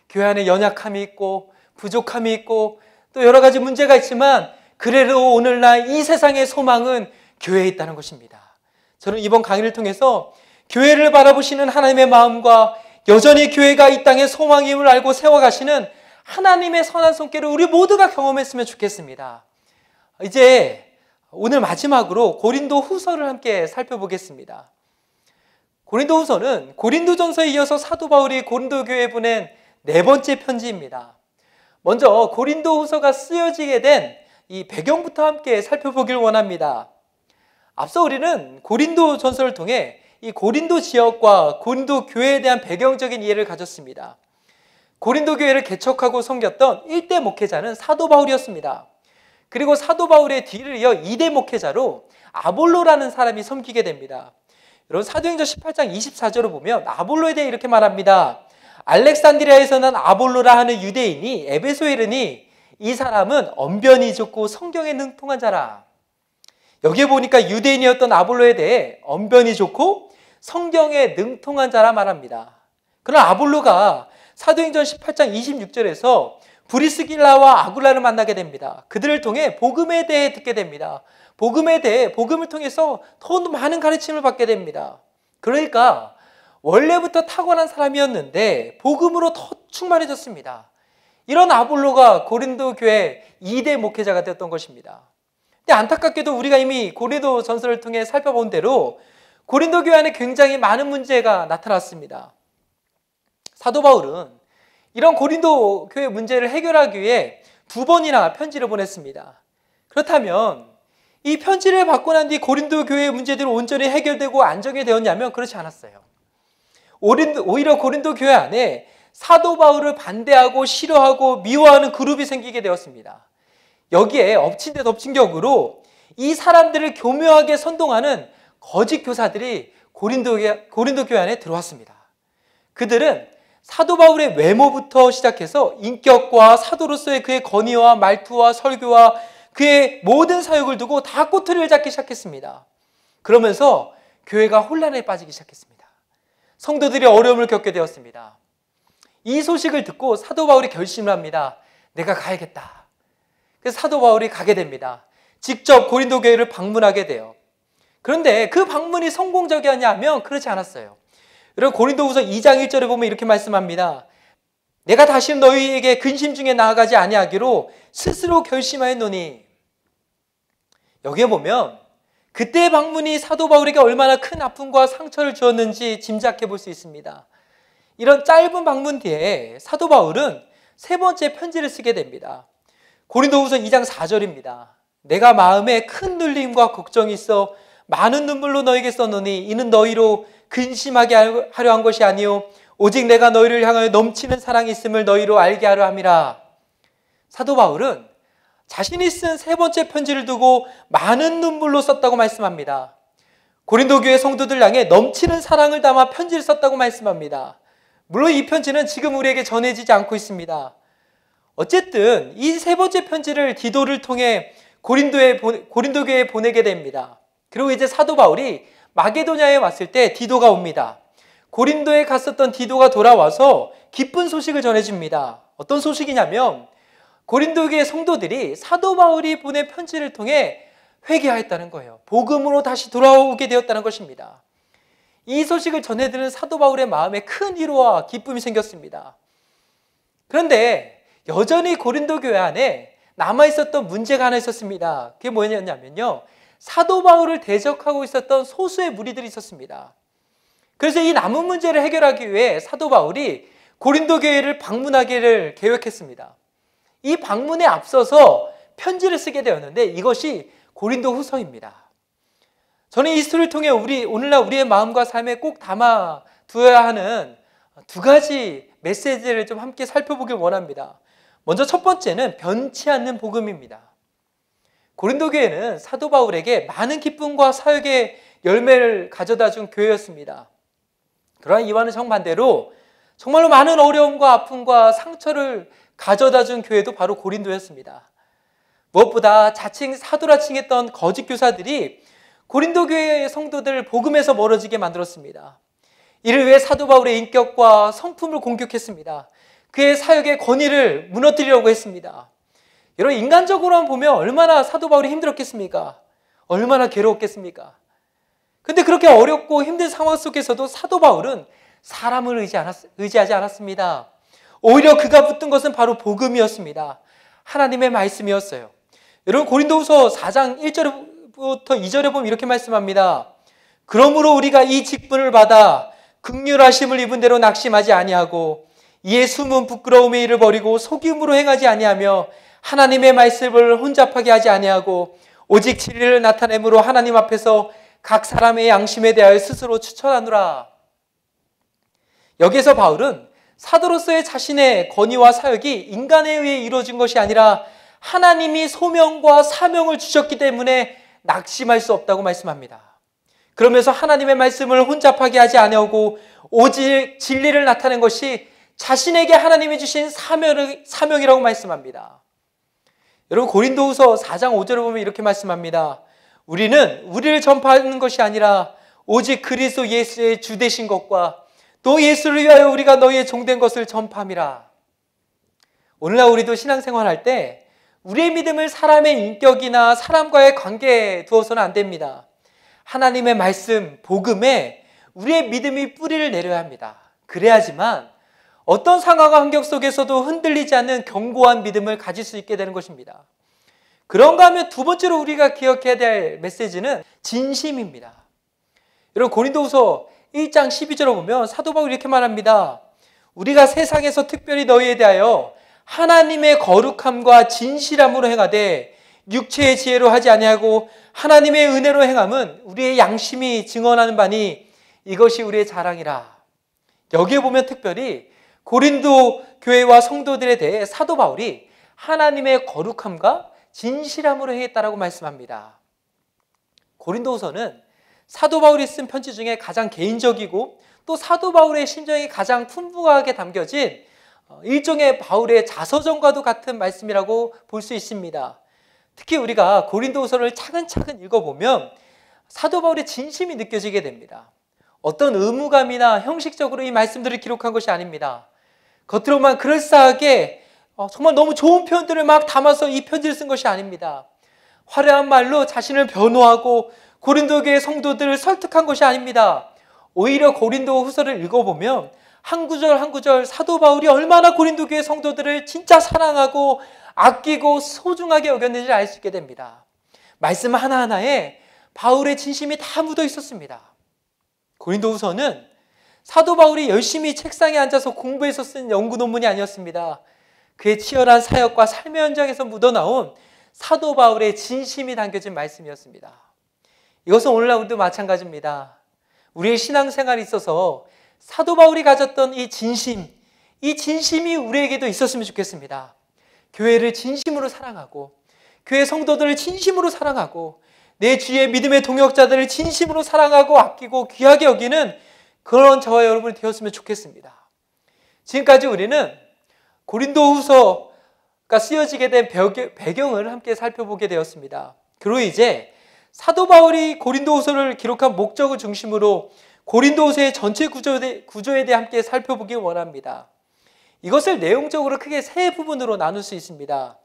교회 안에 연약함이 있고 부족함이 있고 또 여러 가지 문제가 있지만 그래도 오늘날 이 세상의 소망은 교회에 있다는 것입니다. 저는 이번 강의를 통해서 교회를 바라보시는 하나님의 마음과 여전히 교회가 이 땅의 소망임을 알고 세워가시는 하나님의 선한 손길을 우리 모두가 경험했으면 좋겠습니다. 이제 오늘 마지막으로 고린도 후서를 함께 살펴보겠습니다. 고린도 후서는 고린도전서에 이어서 사도 바울이 고린도 교회에 보낸 네 번째 편지입니다. 먼저 고린도 후서가 쓰여지게 된 이 배경부터 함께 살펴보길 원합니다. 앞서 우리는 고린도 전서를 통해 이 고린도 지역과 고린도 교회에 대한 배경적인 이해를 가졌습니다. 고린도 교회를 개척하고 섬겼던 1대 목회자는 사도 바울이었습니다. 그리고 사도 바울의 뒤를 이어 2대 목회자로 아볼로라는 사람이 섬기게 됩니다. 여러분 사도행전 18장 24절을 보면 아볼로에 대해 이렇게 말합니다. 알렉산드리아에서 난 아볼로라 하는 유대인이 에베소에 이르니 이 사람은 언변이 좋고 성경에 능통한 자라. 여기에 보니까 유대인이었던 아볼로에 대해 언변이 좋고 성경에 능통한 자라 말합니다. 그러나 아볼로가 사도행전 18장 26절에서 브리스길라와 아굴라를 만나게 됩니다. 그들을 통해 복음에 대해 듣게 됩니다. 복음을 통해서 더 많은 가르침을 받게 됩니다. 그러니까 원래부터 타고난 사람이었는데 복음으로 더 충만해졌습니다. 이런 아볼로가 고린도 교회 2대 목회자가 되었던 것입니다. 근데 안타깝게도 우리가 이미 고린도 전서를 통해 살펴본 대로 고린도 교회 안에 굉장히 많은 문제가 나타났습니다. 사도 바울은 이런 고린도 교회 문제를 해결하기 위해 2번이나 편지를 보냈습니다. 그렇다면 이 편지를 받고 난 뒤 고린도 교회의 문제들이 온전히 해결되고 안정이 되었냐면 그렇지 않았어요. 오히려 고린도 교회 안에 사도 바울을 반대하고 싫어하고 미워하는 그룹이 생기게 되었습니다. 여기에 엎친 데 덮친 격으로 이 사람들을 교묘하게 선동하는 거짓 교사들이 고린도 교회 안에 들어왔습니다. 그들은 사도 바울의 외모부터 시작해서 인격과 사도로서의 그의 건의와 말투와 설교와 그의 모든 사역을 두고 다 꼬투리를 잡기 시작했습니다. 그러면서 교회가 혼란에 빠지기 시작했습니다. 성도들이 어려움을 겪게 되었습니다. 이 소식을 듣고 사도 바울이 결심을 합니다. 내가 가야겠다. 그래서 사도 바울이 가게 됩니다. 직접 고린도 교회를 방문하게 돼요. 그런데 그 방문이 성공적이었냐 하면 그렇지 않았어요. 여러분 고린도후서 2장 1절에 보면 이렇게 말씀합니다. 내가 다시는 너희에게 근심 중에 나아가지 아니하기로 스스로 결심하였노니. 여기에 보면 그때의 방문이 사도 바울에게 얼마나 큰 아픔과 상처를 주었는지 짐작해 볼 수 있습니다. 이런 짧은 방문 뒤에 사도 바울은 세 번째 편지를 쓰게 됩니다. 고린도후서 2장 4절입니다. 내가 마음에 큰 눌림과 걱정이 있어 많은 눈물로 너에게 썼노니 이는 너희로 근심하게 하려 한 것이 아니요 오직 내가 너희를 향하여 넘치는 사랑이 있음을 너희로 알게 하려 함이라. 사도 바울은 자신이 쓴 세 번째 편지를 두고 많은 눈물로 썼다고 말씀합니다. 고린도 교회 성도들 향해 넘치는 사랑을 담아 편지를 썼다고 말씀합니다. 물론 이 편지는 지금 우리에게 전해지지 않고 있습니다. 어쨌든 이 세 번째 편지를 디도를 통해 고린도 교회에 보내게 됩니다. 그리고 이제 사도 바울이 마게도냐에 왔을 때 디도가 옵니다. 고린도에 갔었던 디도가 돌아와서 기쁜 소식을 전해줍니다. 어떤 소식이냐면 고린도 교회 성도들이 사도 바울이 보낸 편지를 통해 회개하였다는 거예요. 복음으로 다시 돌아오게 되었다는 것입니다. 이 소식을 전해드는 사도 바울의 마음에 큰 위로와 기쁨이 생겼습니다. 그런데 여전히 고린도 교회 안에 남아있었던 문제가 하나 있었습니다. 그게 뭐였냐면요, 사도 바울을 대적하고 있었던 소수의 무리들이 있었습니다. 그래서 이 남은 문제를 해결하기 위해 사도 바울이 고린도 교회를 방문하기를 계획했습니다. 이 방문에 앞서서 편지를 쓰게 되었는데 이것이 고린도 후서입니다. 저는 이 스토리를 통해 오늘날 우리의 마음과 삶에 꼭 담아두어야 하는 두 가지 메시지를 좀 함께 살펴보길 원합니다. 먼저 첫 번째는 변치 않는 복음입니다. 고린도 교회는 사도 바울에게 많은 기쁨과 사역의 열매를 가져다 준 교회였습니다. 그러나 이와는 정반대로 정말로 많은 어려움과 아픔과 상처를 가져다 준 교회도 바로 고린도였습니다. 무엇보다 자칭 사도라 칭했던 거짓 교사들이 고린도 교회의 성도들을 복음에서 멀어지게 만들었습니다. 이를 위해 사도 바울의 인격과 성품을 공격했습니다. 그의 사역의 권위를 무너뜨리려고 했습니다. 여러분, 인간적으로만 보면 얼마나 사도 바울이 힘들었겠습니까? 얼마나 괴로웠겠습니까? 근데 그렇게 어렵고 힘든 상황 속에서도 사도 바울은 사람을 의지하지 않았습니다. 오히려 그가 붙든 것은 바로 복음이었습니다. 하나님의 말씀이었어요. 여러분, 고린도후서 4장 1절부터 2절에 보면 이렇게 말씀합니다. 그러므로 우리가 이 직분을 받아 긍휼하심을 입은 대로 낙심하지 아니하고 이에 숨은 부끄러움의 일을 버리고 속임으로 행하지 아니하며 하나님의 말씀을 혼잡하게 하지 아니하고 오직 진리를 나타내므로 하나님 앞에서 각 사람의 양심에 대하여 스스로 추천하노라. 여기에서 바울은 사도로서의 자신의 권위와 사역이 인간에 의해 이루어진 것이 아니라 하나님이 소명과 사명을 주셨기 때문에 낙심할 수 없다고 말씀합니다. 그러면서 하나님의 말씀을 혼잡하게 하지 아니하고 오직 진리를 나타낸 것이 자신에게 하나님이 주신 사명이라고 말씀합니다. 여러분, 고린도후서 4장 5절을 보면 이렇게 말씀합니다. 우리는 우리를 전파하는 것이 아니라 오직 그리스도 예수의 주 되신 것과 또 예수를 위하여 우리가 너희의 종된 것을 전파함이라. 오늘날 우리도 신앙생활할 때 우리의 믿음을 사람의 인격이나 사람과의 관계에 두어서는 안 됩니다. 하나님의 말씀, 복음에 우리의 믿음이 뿌리를 내려야 합니다. 그래야지만 어떤 상황과 환경 속에서도 흔들리지 않는 견고한 믿음을 가질 수 있게 되는 것입니다. 그런가 하면 두 번째로 우리가 기억해야 될 메시지는 진심입니다. 여러분, 고린도후서 1장 12절을 보면 사도 바울이 이렇게 말합니다. 우리가 세상에서 특별히 너희에 대하여 하나님의 거룩함과 진실함으로 행하되 육체의 지혜로 하지 아니하고 하나님의 은혜로 행함은 우리의 양심이 증언하는 바니 이것이 우리의 자랑이라. 여기에 보면 특별히 고린도 교회와 성도들에 대해 사도 바울이 하나님의 거룩함과 진실함으로 행했다라고 말씀합니다. 고린도후서는 사도 바울이 쓴 편지 중에 가장 개인적이고 또 사도 바울의 심정이 가장 풍부하게 담겨진 일종의 바울의 자서전과도 같은 말씀이라고 볼 수 있습니다. 특히 우리가 고린도후서를 차근차근 읽어보면 사도 바울의 진심이 느껴지게 됩니다. 어떤 의무감이나 형식적으로 이 말씀들을 기록한 것이 아닙니다. 겉으로만 그럴싸하게 정말 너무 좋은 표현들을 막 담아서 이 편지를 쓴 것이 아닙니다. 화려한 말로 자신을 변호하고 고린도 교회 성도들을 설득한 것이 아닙니다. 오히려 고린도 후서를 읽어보면 한 구절 한 구절 사도 바울이 얼마나 고린도 교회 성도들을 진짜 사랑하고 아끼고 소중하게 여겼는지를 알 수 있게 됩니다. 말씀 하나하나에 바울의 진심이 다 묻어 있었습니다. 고린도 후서는 사도 바울이 열심히 책상에 앉아서 공부해서 쓴 연구 논문이 아니었습니다. 그의 치열한 사역과 삶의 현장에서 묻어나온 사도 바울의 진심이 담겨진 말씀이었습니다. 이것은 오늘날 우리도 마찬가지입니다. 우리의 신앙생활에 있어서 사도 바울이 가졌던 이 진심이 우리에게도 있었으면 좋겠습니다. 교회를 진심으로 사랑하고 교회 성도들을 진심으로 사랑하고 내 주위의 믿음의 동역자들을 진심으로 사랑하고 아끼고 귀하게 여기는 그런 저와 여러분이 되었으면 좋겠습니다. 지금까지 우리는 고린도후서가 쓰여지게 된 배경을 함께 살펴보게 되었습니다. 그리고 이제 사도 바울이 고린도후서를 기록한 목적을 중심으로 고린도후서의 전체 구조에 대해 함께 살펴보기 원합니다. 이것을 내용적으로 크게 세 부분으로 나눌 수 있습니다.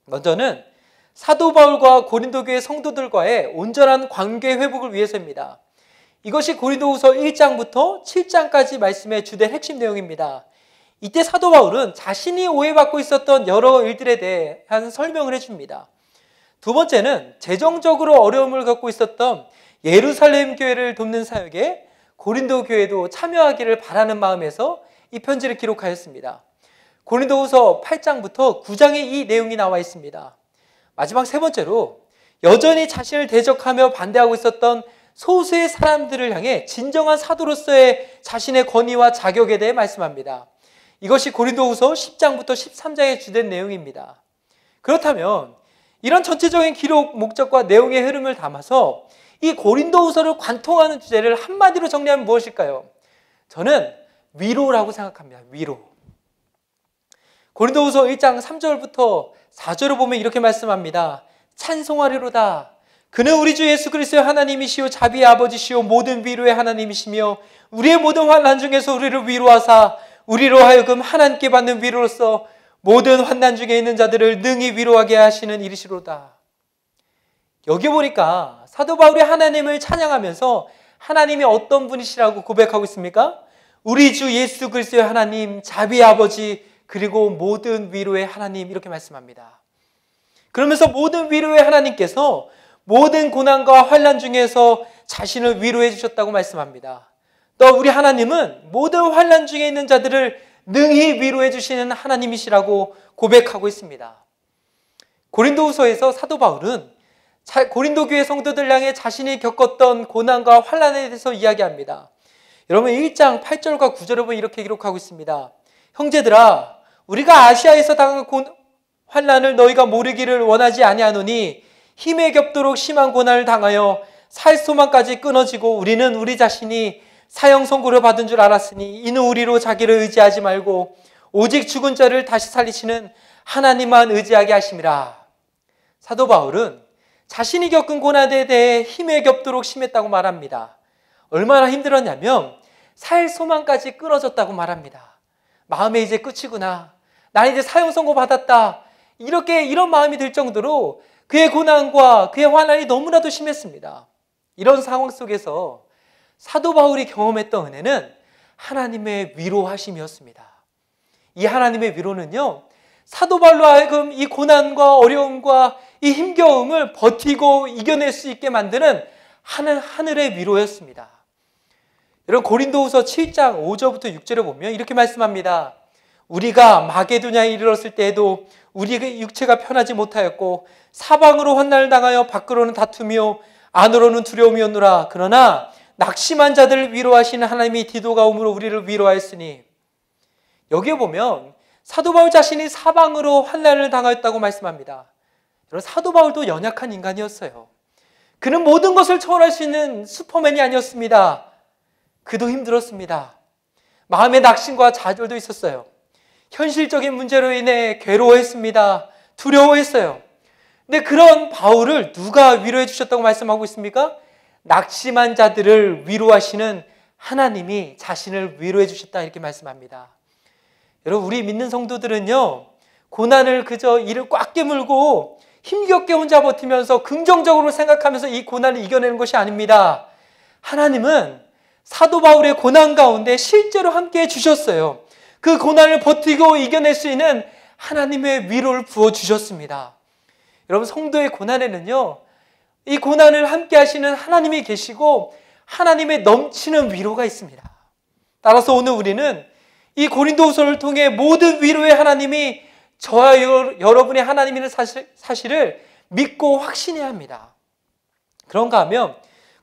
먼저는 사도 바울과 고린도 교회 성도들과의 온전한 관계 회복을 위해서입니다. 이것이 고린도후서 1장부터 7장까지 말씀의 주된 핵심 내용입니다. 이때 사도 바울은 자신이 오해받고 있었던 여러 일들에 대한 설명을 해줍니다. 두 번째는 재정적으로 어려움을 겪고 있었던 예루살렘 교회를 돕는 사역에 고린도 교회도 참여하기를 바라는 마음에서 이 편지를 기록하였습니다. 고린도후서 8장부터 9장에 이 내용이 나와 있습니다. 마지막 세 번째로 여전히 자신을 대적하며 반대하고 있었던 소수의 사람들을 향해 진정한 사도로서의 자신의 권위와 자격에 대해 말씀합니다. 이것이 고린도후서 10장부터 13장의 주된 내용입니다. 그렇다면 이런 전체적인 기록 목적과 내용의 흐름을 담아서 이 고린도후서를 관통하는 주제를 한마디로 정리하면 무엇일까요? 저는 위로라고 생각합니다. 위로. 고린도후서 1장 3절부터 4절을 보면 이렇게 말씀합니다. 찬송하리로다. 그는 우리 주 예수 그리스도의 하나님이시오 자비의 아버지시오 모든 위로의 하나님이시며 우리의 모든 환난 중에서 우리를 위로하사 우리로 하여금 하나님께 받는 위로로서 모든 환난 중에 있는 자들을 능히 위로하게 하시는 이르시로다. 여기 보니까 사도 바울이 하나님을 찬양하면서 하나님이 어떤 분이시라고 고백하고 있습니까? 우리 주 예수 그리스도의 하나님, 자비의 아버지, 그리고 모든 위로의 하나님, 이렇게 말씀합니다. 그러면서 모든 위로의 하나님께서 모든 고난과 환난 중에서 자신을 위로해 주셨다고 말씀합니다. 또 우리 하나님은 모든 환난 중에 있는 자들을 능히 위로해 주시는 하나님이시라고 고백하고 있습니다. 고린도후서에서 사도 바울은 고린도 교회 성도들 향해 자신이 겪었던 고난과 환난에 대해서 이야기합니다. 여러분 1장 8절과 9절에 보면 이렇게 기록하고 있습니다. 형제들아, 우리가 아시아에서 당한 환난을 너희가 모르기를 원하지 아니하노니 힘에 겹도록 심한 고난을 당하여 살 소망까지 끊어지고 우리는 우리 자신이 사형 선고를 받은 줄 알았으니 이는 우리로 자기를 의지하지 말고 오직 죽은 자를 다시 살리시는 하나님만 의지하게 하심이라. 사도 바울은 자신이 겪은 고난에 대해 힘에 겹도록 심했다고 말합니다. 얼마나 힘들었냐면 살 소망까지 끊어졌다고 말합니다. 마음에 이제 끝이구나, 난 이제 사형 선고 받았다, 이런 마음이 들 정도로 그의 고난과 그의 환난이 너무나도 심했습니다. 이런 상황 속에서 사도 바울이 경험했던 은혜는 하나님의 위로하심이었습니다. 이 하나님의 위로는요, 사도 바울로 하여금 이 고난과 어려움과 이 힘겨움을 버티고 이겨낼 수 있게 만드는 하늘의 위로였습니다. 여러분 고린도후서 7장 5절부터 6절에 보면 이렇게 말씀합니다. 우리가 마게도냐에 이르렀을 때에도 우리의 육체가 편하지 못하였고 사방으로 환난을 당하여 밖으로는 다투며 안으로는 두려움이었노라. 그러나 낙심한 자들을 위로하시는 하나님이 디도가 오므로 우리를 위로하였으니. 여기에 보면 사도 바울 자신이 사방으로 환난을 당하였다고 말씀합니다. 여러분 사도 바울도 연약한 인간이었어요. 그는 모든 것을 초월할 수 있는 슈퍼맨이 아니었습니다. 그도 힘들었습니다. 마음의 낙심과 좌절도 있었어요. 현실적인 문제로 인해 괴로워했습니다. 두려워했어요. 근데 그런 바울을 누가 위로해 주셨다고 말씀하고 있습니까? 낙심한 자들을 위로하시는 하나님이 자신을 위로해 주셨다, 이렇게 말씀합니다. 여러분 우리 믿는 성도들은요, 고난을 그저 이를 꽉 깨물고 힘겹게 혼자 버티면서 긍정적으로 생각하면서 이 고난을 이겨내는 것이 아닙니다. 하나님은 사도 바울의 고난 가운데 실제로 함께해 주셨어요. 그 고난을 버티고 이겨낼 수 있는 하나님의 위로를 부어주셨습니다. 여러분 성도의 고난에는요, 이 고난을 함께 하시는 하나님이 계시고 하나님의 넘치는 위로가 있습니다. 따라서 오늘 우리는 이 고린도후서를 통해 모든 위로의 하나님이 저와 여러분의 하나님이라는 사실을 믿고 확신해야 합니다. 그런가 하면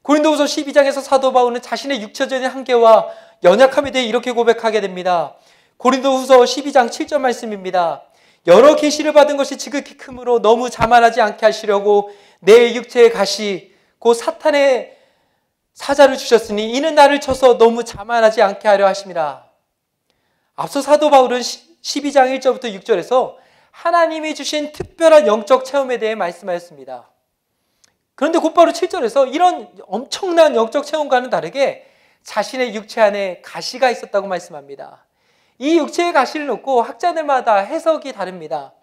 고린도후서 12장에서 사도 바울은 자신의 육체적인 한계와 연약함에 대해 이렇게 고백하게 됩니다. 고린도후서 12장 7절 말씀입니다. 여러 계시를 받은 것이 지극히 크므로 너무 자만하지 않게 하시려고 내 육체의 가시 곧 사탄의 사자를 주셨으니 이는 나를 쳐서 너무 자만하지 않게 하려 하심이라. 앞서 사도 바울은 12장 1절부터 6절에서 하나님이 주신 특별한 영적 체험에 대해 말씀하였습니다. 그런데 곧바로 7절에서 이런 엄청난 영적 체험과는 다르게 자신의 육체 안에 가시가 있었다고 말씀합니다. 이 육체의 가시를 놓고 학자들마다 해석이 다릅니다.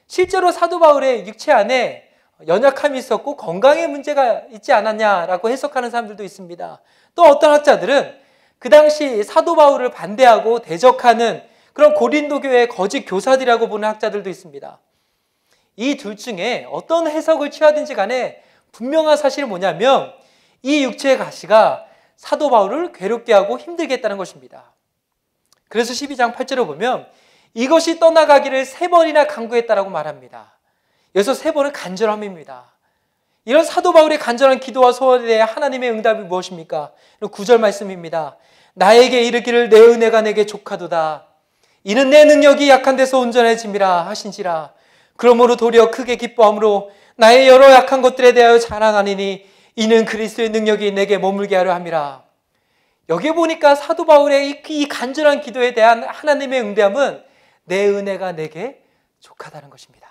실제로 사도 바울의 육체 안에 연약함이 있었고 건강에 문제가 있지 않았냐라고 해석하는 사람들도 있습니다. 또 어떤 학자들은 그 당시 사도 바울을 반대하고 대적하는 그런 고린도 교회의 거짓 교사들이라고 보는 학자들도 있습니다. 이 둘 중에 어떤 해석을 취하든지 간에 분명한 사실은 뭐냐면 이 육체의 가시가 사도 바울을 괴롭게 하고 힘들게 했다는 것입니다. 그래서 12장 8절을 보면 이것이 떠나가기를 3번이나 간구했다라고 말합니다. 여기서 3번은 간절함입니다. 이런 사도 바울의 간절한 기도와 소원에 대해 하나님의 응답이 무엇입니까? 9절 말씀입니다. 나에게 이르기를 내 은혜가 내게 족하도다. 이는 내 능력이 약한 데서 온전해짐이라 하신지라. 그러므로 도리어 크게 기뻐함으로 나의 여러 약한 것들에 대하여 자랑하니니 이는 그리스도의 능력이 내게 머물게 하려 함이라. 여기에 보니까 사도 바울의 이 간절한 기도에 대한 하나님의 응답은 내 은혜가 내게 족하다는 것입니다.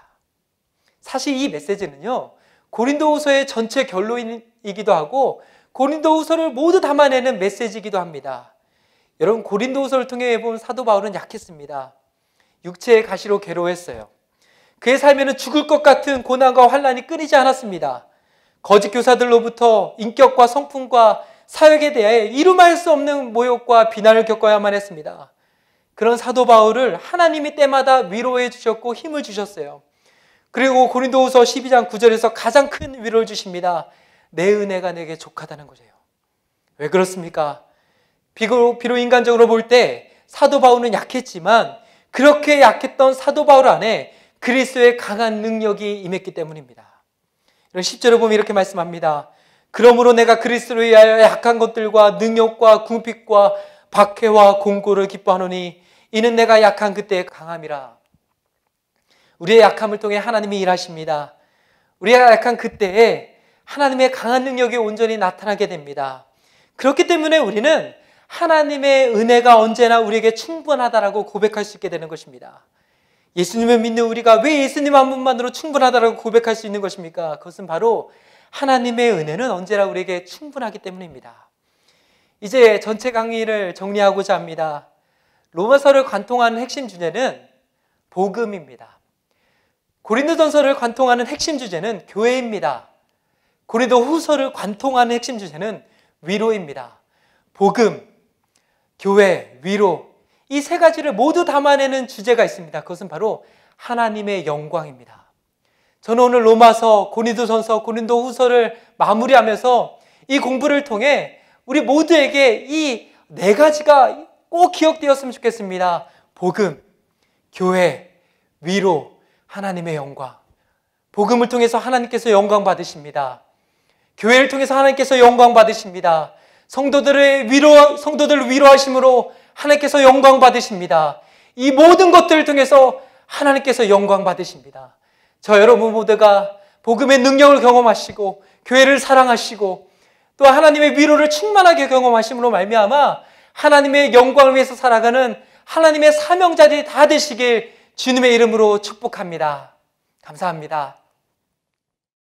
사실 이 메시지는요, 고린도후서의 전체 결론이기도 하고 고린도후서를 모두 담아내는 메시지이기도 합니다. 여러분 고린도후서를 통해 본 사도 바울은 약했습니다. 육체의 가시로 괴로워했어요. 그의 삶에는 죽을 것 같은 고난과 환난이 끊이지 않았습니다. 거짓 교사들로부터 인격과 성품과 사역에 대해 이루말 수 없는 모욕과 비난을 겪어야만 했습니다. 그런 사도 바울을 하나님이 때마다 위로해 주셨고 힘을 주셨어요. 그리고 고린도후서 12장 9절에서 가장 큰 위로를 주십니다. 내 은혜가 내게 족하다는 거예요. 왜 그렇습니까? 비록 인간적으로 볼 때 사도 바울은 약했지만 그렇게 약했던 사도 바울 안에 그리스도의 강한 능력이 임했기 때문입니다. 10절을 보면 이렇게 말씀합니다. 그러므로 내가 그리스도를 위하여 약한 것들과 능력과 궁핍과 박해와 공고를 기뻐하노니 이는 내가 약한 그때의 강함이라. 우리의 약함을 통해 하나님이 일하십니다. 우리가 약한 그때에 하나님의 강한 능력이 온전히 나타나게 됩니다. 그렇기 때문에 우리는 하나님의 은혜가 언제나 우리에게 충분하다라고 고백할 수 있게 되는 것입니다. 예수님을 믿는 우리가 왜 예수님 한 분만으로 충분하다라고 고백할 수 있는 것입니까? 그것은 바로 하나님의 은혜는 언제나 우리에게 충분하기 때문입니다. 이제 전체 강의를 정리하고자 합니다. 로마서를 관통하는 핵심 주제는 복음입니다. 고린도전서를 관통하는 핵심 주제는 교회입니다. 고린도후서를 관통하는 핵심 주제는 위로입니다. 복음, 교회, 위로, 이 세 가지를 모두 담아내는 주제가 있습니다. 그것은 바로 하나님의 영광입니다. 저는 오늘 로마서, 고린도전서, 고린도후서를 마무리하면서 이 공부를 통해 우리 모두에게 이 네 가지가 꼭 기억되었으면 좋겠습니다. 복음, 교회, 위로, 하나님의 영광. 복음을 통해서 하나님께서 영광 받으십니다. 교회를 통해서 하나님께서 영광 받으십니다. 성도들을 위로하심으로 하나님께서 영광 받으십니다. 이 모든 것들을 통해서 하나님께서 영광 받으십니다. 저 여러분 모두가 복음의 능력을 경험하시고 교회를 사랑하시고 또 하나님의 위로를 충만하게 경험하심으로 말미암아 하나님의 영광을 위해서 살아가는 하나님의 사명자들이 다 되시길 주님의 이름으로 축복합니다. 감사합니다.